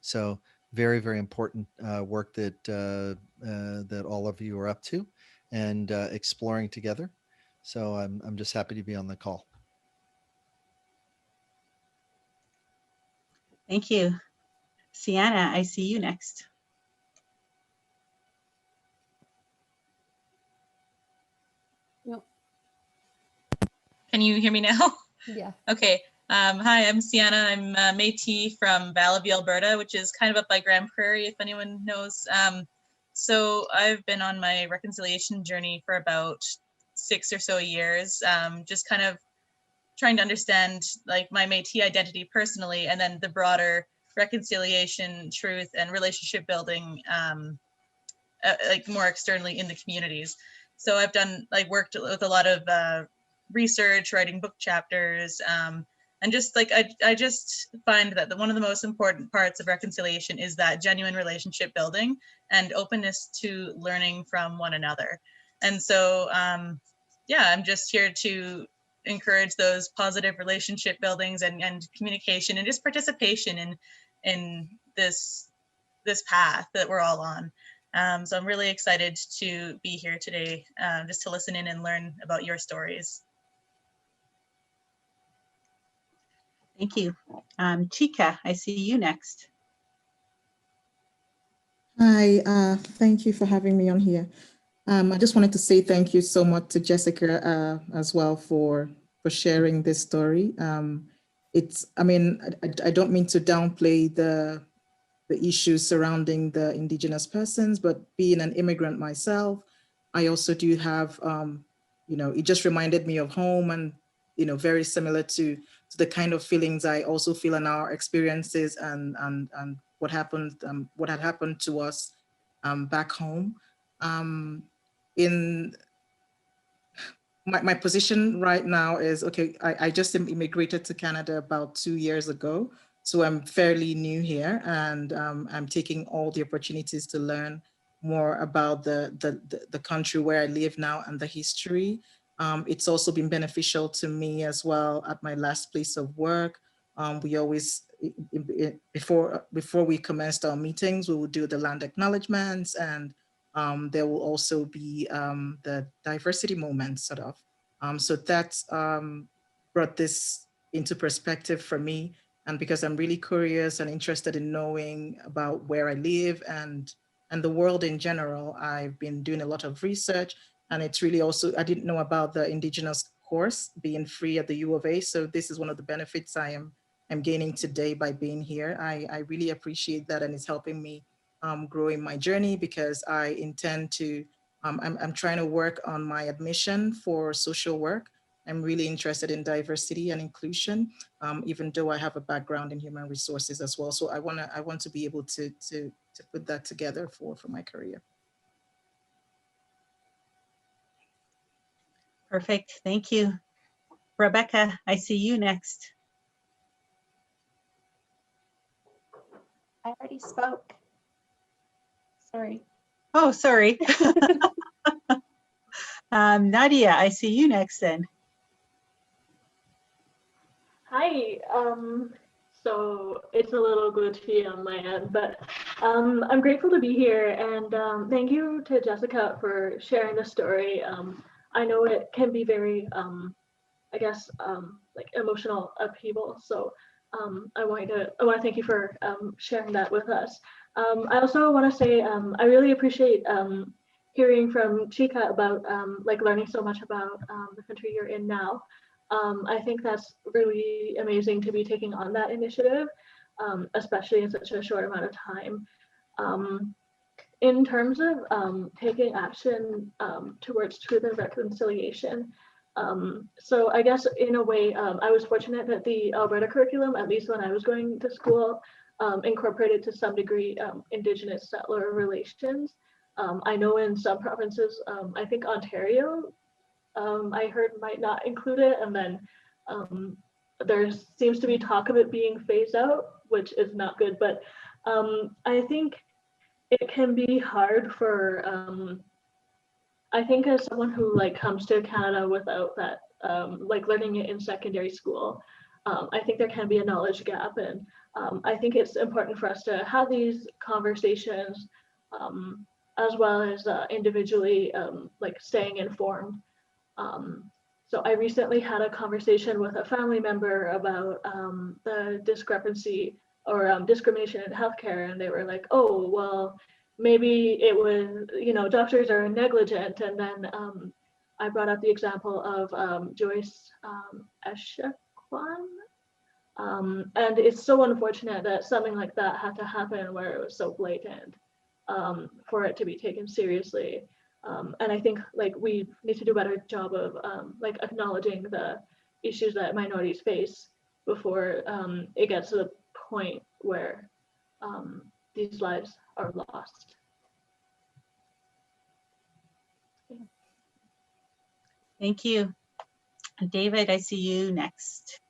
So very, very important work that that all of you are up to and exploring together. So I'm just happy to be on the call. Thank you. Sienna, I see you next. No, Can you hear me now? yeah. Okay. Hi, I'm Sienna. I'm Métis from Valley, Alberta, which is kind of up by Grand Prairie, if anyone knows. So I've been on my reconciliation journey for about 6 or so years, just kind of trying to understand like my Métis identity personally, and then the broader reconciliation, truth, and relationship building, like more externally in the communities. So I've done, like, worked with a lot of research, writing book chapters, and just like I just find that one of the most important parts of reconciliation is that genuine relationship building and openness to learning from one another. And so, yeah, I'm just here to encourage those positive relationship buildings and communication and just participation in this path that we're all on. So I'm really excited to be here today, just to listen in and learn about your stories. Thank you. Chica, I see you next. Hi, thank you for having me on here. I just wanted to say thank you so much to Jessica as well for sharing this story. I mean, I don't mean to downplay the issues surrounding the Indigenous persons, but being an immigrant myself, I also do have, you know, it just reminded me of home and, you know, very similar to the kind of feelings I also feel in our experiences and what happened, what had happened to us back home. In my position right now is, okay, I just immigrated to Canada about 2 years ago. So I'm fairly new here, and I'm taking all the opportunities to learn more about the country where I live now and the history. It's also been beneficial to me as well at my last place of work. We always, before we commenced our meetings, we would do the land acknowledgements, and there will also be the diversity moment sort of. So that's brought this into perspective for me. And because I'm really curious and interested in knowing about where I live and the world in general, I've been doing a lot of research. And it's really also, I didn't know about the Indigenous course being free at the U of A. So this is one of the benefits I'm gaining today by being here. I really appreciate that, and it's helping me grow in my journey, because I intend to, I'm trying to work on my admission for social work. I'm really interested in diversity and inclusion, even though I have a background in human resources as well. So I want to be able to put that together for my career. Perfect. Thank you. Rebecca, I see you next. I already spoke. Sorry. Oh, sorry. Nadia, I see you next then. Hi, so it's a little glitchy on my end, but I'm grateful to be here, and thank you to Jessica for sharing the story. I know it can be very, I guess, like emotional upheaval, so I want to thank you for sharing that with us. I also want to say I really appreciate hearing from Chica about like learning so much about the country you're in now. I think that's really amazing to be taking on that initiative, especially in such a short amount of time. In terms of taking action towards truth and reconciliation, so I guess in a way, I was fortunate that the Alberta curriculum, at least when I was going to school, incorporated to some degree Indigenous settler relations. I know in some provinces, I think Ontario, I heard might not include it, and then there seems to be talk of it being phased out, which is not good. But I think it can be hard for, I think as someone who like comes to Canada without that, like learning it in secondary school, I think there can be a knowledge gap, and I think it's important for us to have these conversations, as well as individually like staying informed. So I recently had a conversation with a family member about the discrepancy or discrimination in healthcare, and they were like, "Oh, well, maybe it was, you know, doctors are negligent." And then I brought up the example of Joyce Echequan. And it's so unfortunate that something like that had to happen where it was so blatant for it to be taken seriously. And I think like we need to do a better job of like acknowledging the issues that minorities face before it gets to the point where these lives are lost. Thank you. David, I see you next.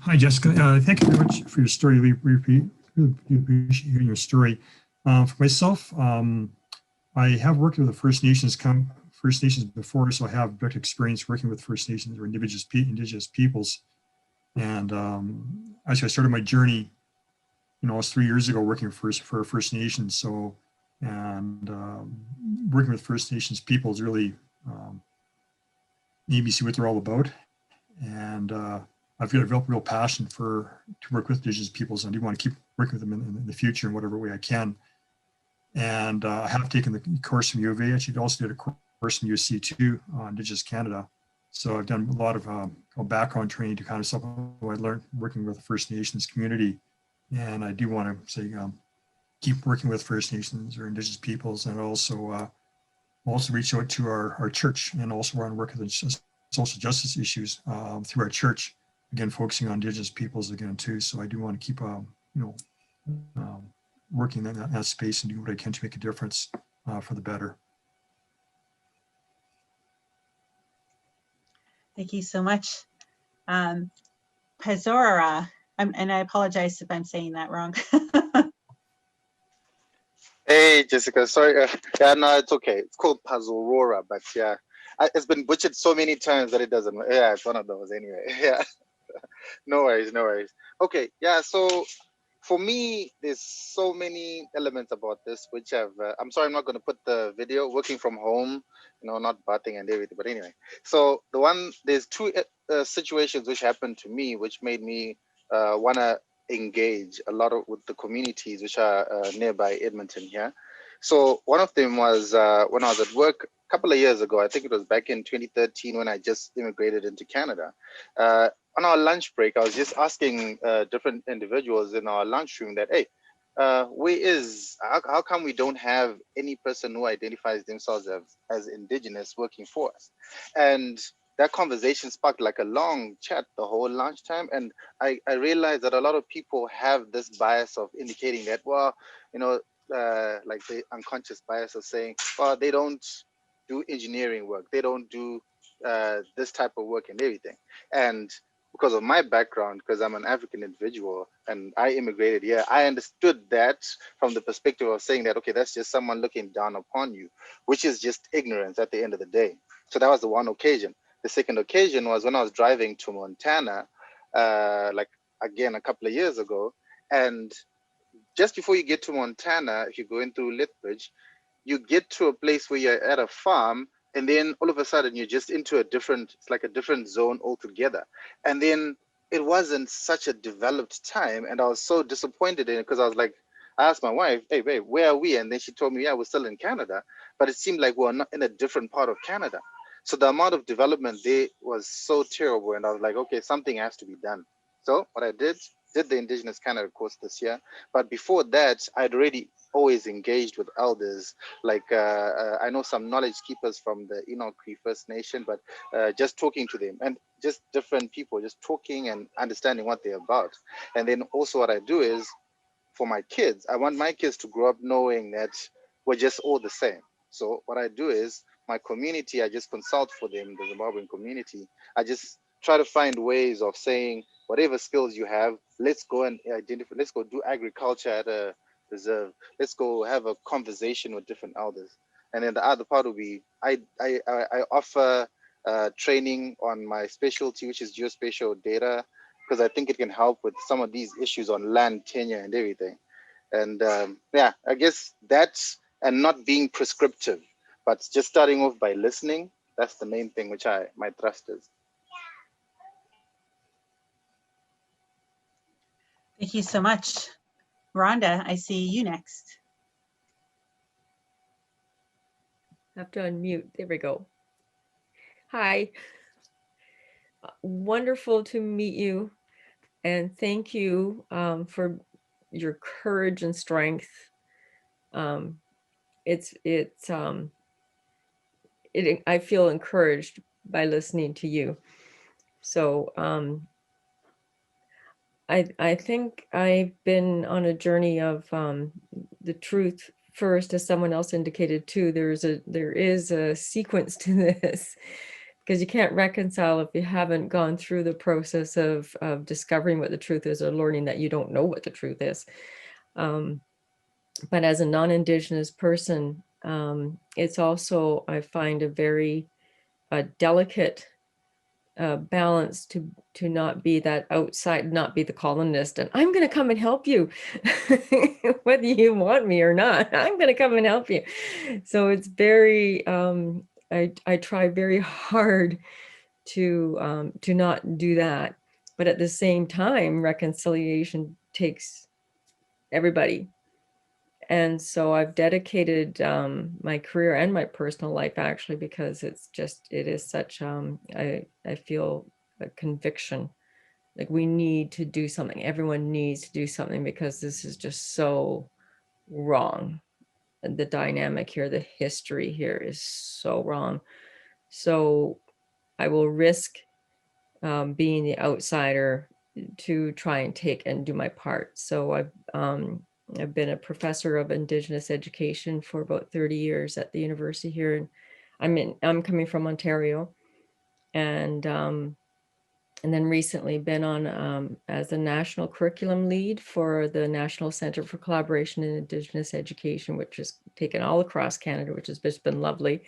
Hi, Jessica. Thank you very much for your story. We really appreciate hearing your story. For myself, I have worked with the First Nations before, so I have direct experience working with First Nations or indigenous peoples. And actually, I started my journey, almost 3 years ago, working for First Nations. So, and working with First Nations peoples really made me see what they're all about. And I've got a real passion to work with indigenous peoples, and I do want to keep working with them in the future in whatever way I can. And I have taken the course from U of A. Actually, also did a course from USC too on Indigenous Canada. So I've done a lot of background training to kind of supplement what I learned working with the First Nations community. And I do want to say keep working with First Nations or Indigenous peoples, and also reach out to our church, and also want to work with the social justice issues through our church, again focusing on Indigenous peoples again too. So I do want to keep working in that space and do what I can to make a difference for the better. Thank you so much. Pazora, and I apologize if I'm saying that wrong. Hey, Jessica. Sorry. Yeah, no, it's okay. It's called Pazorora, but yeah, it's been butchered so many times that it doesn't. Yeah, it's one of those anyway. Yeah, no worries, no worries. Okay, yeah. So for me, there's so many elements about this which have. I'm sorry, I'm not going to put the video. Working from home, not bathing and everything. But anyway, so there's two situations which happened to me, which made me want to engage a lot with the communities which are nearby Edmonton here. So one of them was when I was at work a couple of years ago. I think it was back in 2013 when I just immigrated into Canada. On our lunch break, I was just asking different individuals in our lunchroom that, hey, how come we don't have any person who identifies themselves as Indigenous working for us? And that conversation sparked like a long chat the whole lunchtime. And I realized that a lot of people have this bias of indicating that, well, like the unconscious bias of saying, well, they don't do engineering work. They don't do this type of work and everything. And because of my background, because I'm an African individual and I immigrated here, I understood that from the perspective of saying that, okay, that's just someone looking down upon you, which is just ignorance at the end of the day. So that was the one occasion. The second occasion was when I was driving to Montana, like again, a couple of years ago. And just before you get to Montana, if you're going through Lethbridge, you get to a place where you're at a farm, and then all of a sudden you're just into it's like a different zone altogether. And then it wasn't such a developed time, and I was so disappointed in it because I was like, I asked my wife, hey babe, where are we? And then she told me, yeah, we're still in Canada, but it seemed like we're not in a different part of Canada. So the amount of development there was so terrible, and I was like, okay, something has to be done. So what I did the Indigenous Canada course this year, but before that, I'd already always engaged with elders. Like I know some knowledge keepers from the Enoch Cree First Nation, but just talking to them and just different people, just talking and understanding what they're about. And then also what I do is for my kids, I want my kids to grow up knowing that we're just all the same. So what I do is my community, I just consult for them, the Zimbabwean community. I just try to find ways of saying, whatever skills you have, let's go and identify, let's go do agriculture at a reserve. Let's go have a conversation with different elders. And then the other part will be, I offer training on my specialty, which is geospatial data, because I think it can help with some of these issues on land tenure and everything. And yeah, I guess that's, and not being prescriptive, but just starting off by listening. That's the main thing, which my trust is. Thank you so much. Rhonda, I see you next. Have to unmute. There we go. Hi. Wonderful to meet you. And thank you for your courage and strength. I feel encouraged by listening to you. So I think I've been on a journey of the truth first, as someone else indicated too. There is a sequence to this, because you can't reconcile if you haven't gone through the process of discovering what the truth is, or learning that you don't know what the truth is. But as a non-Indigenous person, it's also, I find, a very delicate balance to not be that outside, not be the colonist, and I'm going to come and help you, whether you want me or not. I'm going to come and help you. So it's very, I try very hard to not do that, but at the same time, reconciliation takes everybody. And so I've dedicated my career and my personal life, actually, because it is such, I feel a conviction, like we need to do something. Everyone needs to do something, because this is just so wrong. And the dynamic here, the history here is so wrong. So I will risk being the outsider to try and take and do my part. So I've been a professor of Indigenous education for about 30 years at the university here, and I'm coming from Ontario, and then recently been on as a national curriculum lead for the National Centre for Collaboration in Indigenous Education, which is taken all across Canada, which has just been lovely.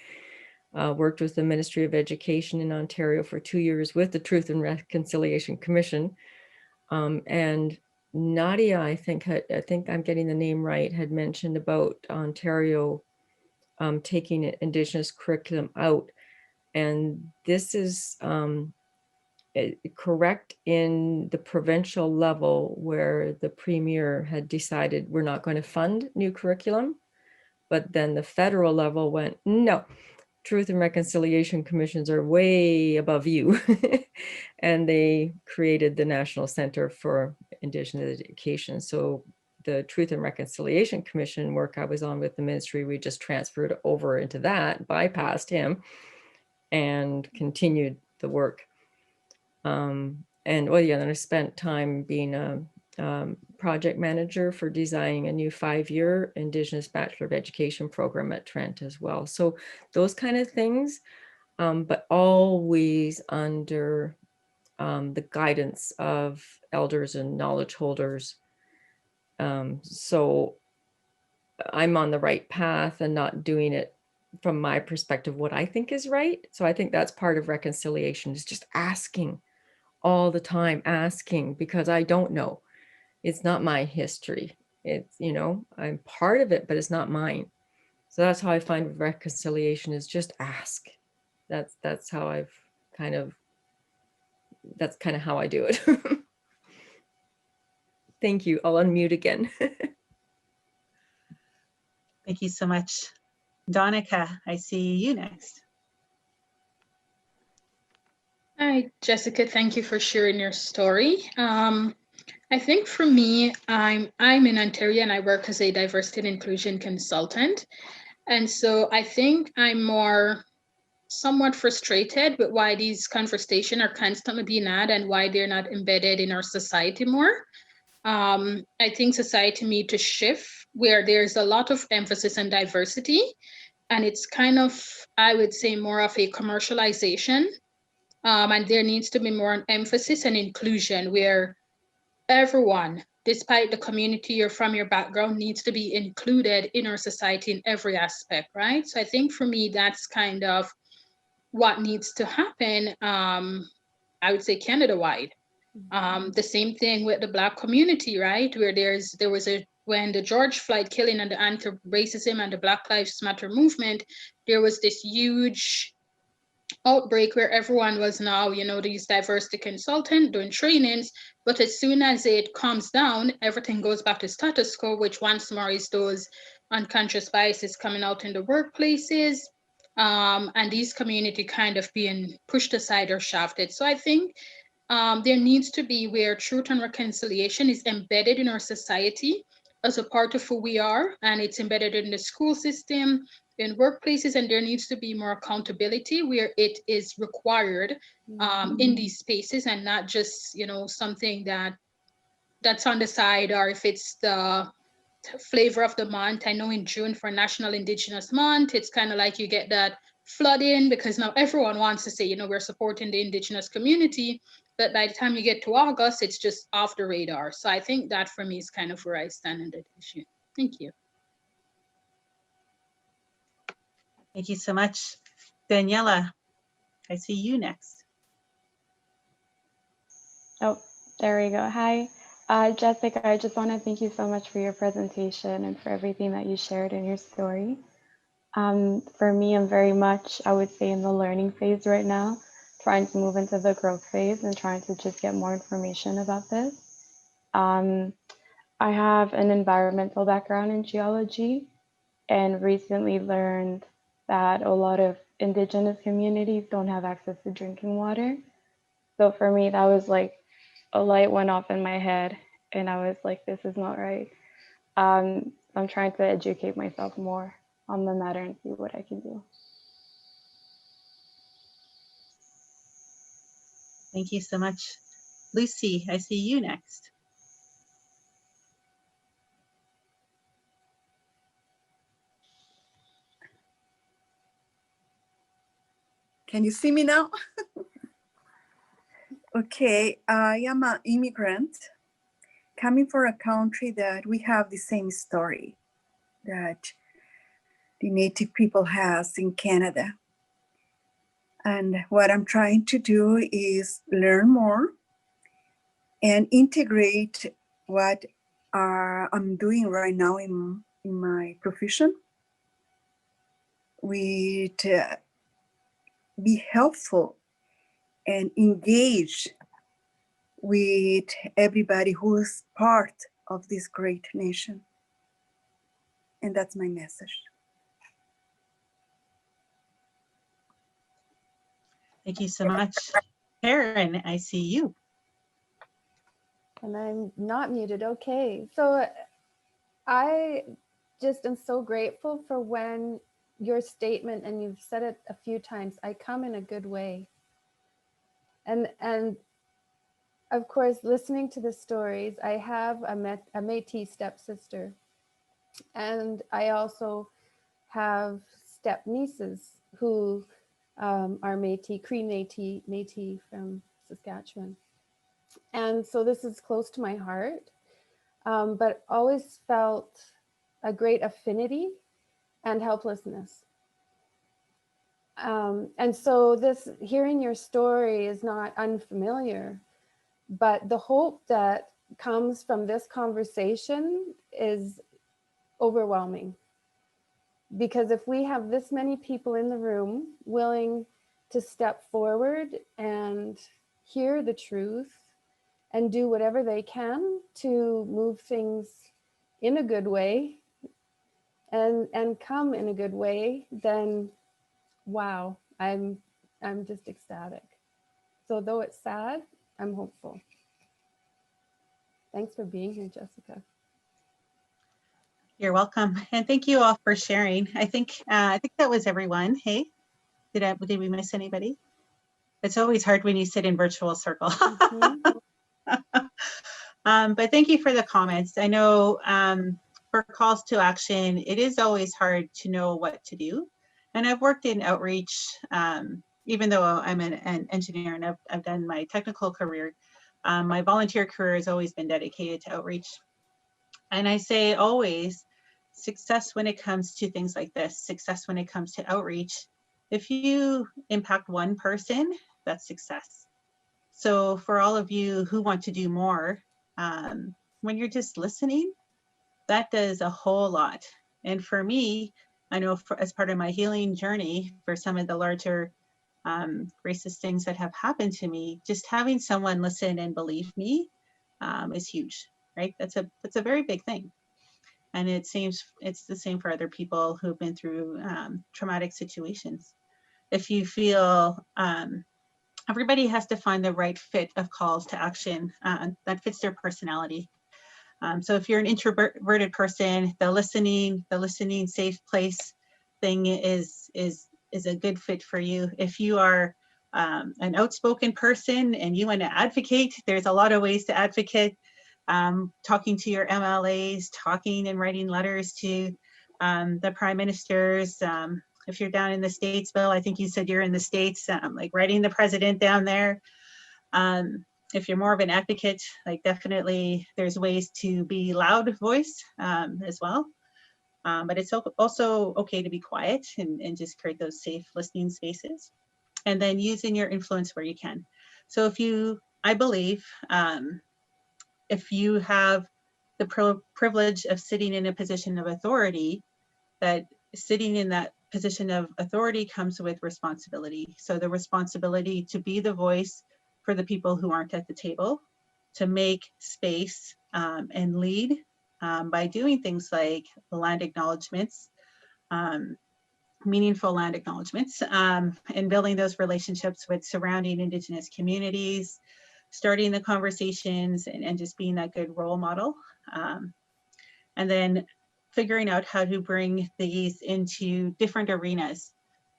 Worked with the Ministry of Education in Ontario for 2 years with the Truth and Reconciliation Commission. And Nadia, I think I'm getting the name right, had mentioned about Ontario taking Indigenous curriculum out. And this is correct in the provincial level, where the Premier had decided we're not going to fund new curriculum. But then the federal level went, no, Truth and Reconciliation Commissions are way above you. And they created the National Center for Indigenous Education. So the Truth and Reconciliation Commission work I was on with the ministry, we just transferred over into that, bypassed him, and continued the work. And well, yeah, then I spent time being a project manager for designing a new 5-year Indigenous Bachelor of Education program at Trent as well. So those kind of things, but always under the guidance of elders and knowledge holders. So I'm on the right path and not doing it from my perspective, what I think is right. So I think that's part of reconciliation, is just asking all the time, asking, because I don't know. It's not my history. It's, I'm part of it, but it's not mine. So that's how I find reconciliation, is just ask. That's how I've that's kind of how I do it. Thank you. I'll unmute again. Thank you so much. Donica, I see you next. Hi, Jessica. Thank you for sharing your story. I think for me, I'm in Ontario and I work as a diversity and inclusion consultant. And so I think I'm more somewhat frustrated with why these conversations are constantly being had and why they're not embedded in our society more. I think society needs to shift, where there's a lot of emphasis on diversity, and it's kind of, I would say, more of a commercialization. And there needs to be more an emphasis on inclusion, where everyone, despite the community you're from, your background, needs to be included in our society in every aspect, right? So I think for me, that's kind of what needs to happen, I would say Canada-wide. The same thing with the Black community, right? Where when the George Floyd killing and the anti-racism and the Black Lives Matter movement, there was this huge outbreak where everyone was now, these diversity consultant doing trainings, but as soon as it calms down, everything goes back to status quo, which once more is those unconscious biases coming out in the workplaces, and these community kind of being pushed aside or shafted. So I think there needs to be where truth and reconciliation is embedded in our society as a part of who we are, and it's embedded in the school system, in workplaces, and there needs to be more accountability where it is required in these spaces, and not just something that that's on the side, or if it's the flavor of the month. I know in June for National Indigenous Month, it's kind of like you get that flooding because now everyone wants to say, you know, we're supporting the Indigenous community. But by the time you get to August, it's just off the radar. So I think that for me is kind of where I stand in that issue. Thank you. Thank you so much. Daniela, I see you next. Oh, there we go. Hi, Jessica, I just want to thank you so much for your presentation and for everything that you shared in your story. For me, I'm very much, I would say, in the learning phase right now, trying to move into the growth phase and trying to just get more information about this. I have an environmental background in geology and recently learned that a lot of indigenous communities don't have access to drinking water. So for me, that was like a light went off in my head and I was like, this is not right. I'm trying to educate myself more on the matter and see what I can do. Thank you so much. Lucy, I see you next. Can you see me now? Okay, I am an immigrant coming from a country that we have the same story that the Native people has in Canada. And what I'm trying to do is learn more and integrate what I'm doing right now in my profession with be helpful and engage with everybody who is part of this great nation. And that's my message. Thank you so much. Karen, I see you. And I'm not muted. Okay. So I just am so grateful for when your statement, and you've said it a few times, I come in a good way. And of course, listening to the stories, I have a Métis stepsister, and I also have step nieces who are Métis, Cree Métis from Saskatchewan. And so this is close to my heart, but always felt a great affinity and helplessness. And so this, hearing your story is not unfamiliar, but the hope that comes from this conversation is overwhelming. Because if we have this many people in the room willing to step forward and hear the truth and do whatever they can to move things in a good way and come in a good way, then wow, I'm just ecstatic. So though it's sad, I'm hopeful. Thanks for being here, Jessica. You're welcome. And thank you all for sharing. I think that was everyone. Hey, did we miss anybody? It's always hard when you sit in virtual circle. But thank you for the comments. I know for calls to action, it is always hard to know what to do. And I've worked in outreach, even though I'm an engineer and I've done my technical career. My volunteer career has always been dedicated to outreach. And I say always, success when it comes to things like this, success when it comes to outreach. If you impact one person, that's success. So for all of you who want to do more, when you're just listening, that does a whole lot. And for me, I know as part of my healing journey, for some of the larger racist things that have happened to me, just having someone listen and believe me is huge, right? That's a very big thing. And it seems it's the same for other people who've been through traumatic situations. If you feel everybody has to find the right fit of calls to action that fits their personality. So if you're an introverted person, the listening safe place thing is a good fit for you. If you are an outspoken person and you want to advocate, there's a lot of ways to advocate. talking to your MLAs, talking and writing letters to the prime ministers. If you're down in the States, Bill, I think you said you're in the States, like writing the president down there. If you're more of an advocate, like definitely there's ways to be loud voice as well. But it's also okay to be quiet and just create those safe listening spaces. And then using your influence where you can. So if you, I believe, if you have the privilege of sitting in a position of authority, that sitting in that position of authority comes with responsibility. So the responsibility to be the voice for the people who aren't at the table, to make space and lead by doing things like land acknowledgements, meaningful land acknowledgements, and building those relationships with surrounding Indigenous communities, starting the conversations and just being that good role model. And then figuring out how to bring these into different arenas,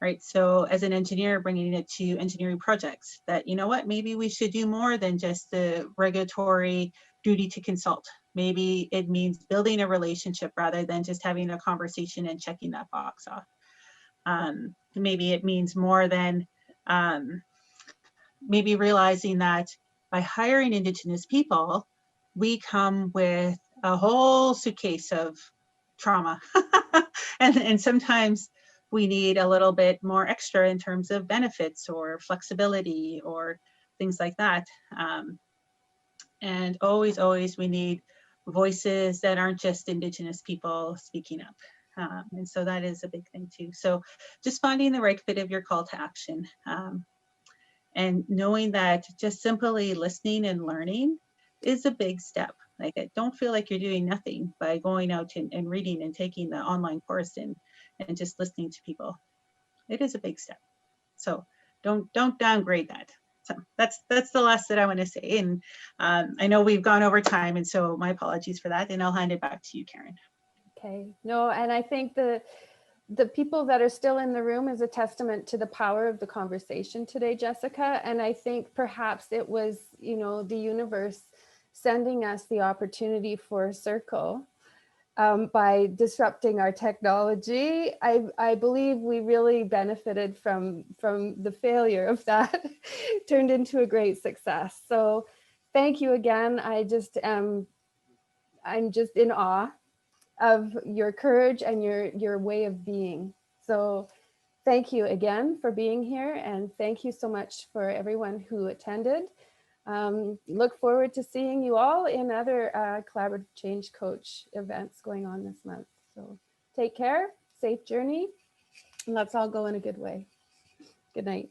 right? So as an engineer, bringing it to engineering projects that, you know what, maybe we should do more than just the regulatory duty to consult. Maybe it means building a relationship rather than just having a conversation and checking that box off. Maybe it means more than maybe realizing that by hiring Indigenous people, we come with a whole suitcase of trauma. and sometimes we need a little bit more extra in terms of benefits or flexibility or things like that. And always, always we need voices that aren't just Indigenous people speaking up. And so that is a big thing too. So just finding the right fit of your call to action. And knowing that just simply listening and learning is a big step. Like, I don't feel like you're doing nothing by going out and reading and taking the online course and just listening to people. It is a big step. So don't downgrade that. So that's the last that I want to say. And I know we've gone over time, and so my apologies for that. And I'll hand it back to you, Karen. Okay, no, and I think the people that are still in the room is a testament to the power of the conversation today, Jessica. And I think perhaps it was, you know, the universe sending us the opportunity for a circle by disrupting our technology. I believe we really benefited from the failure of that, turned into a great success. So thank you again. I'm just in awe of your courage and your way of being. So thank you again for being here, and thank you so much for everyone who attended. Look forward to seeing you all in other Collaborative Change Coach events going on this month. So take care, safe journey, and let's all go in a good way. Good night.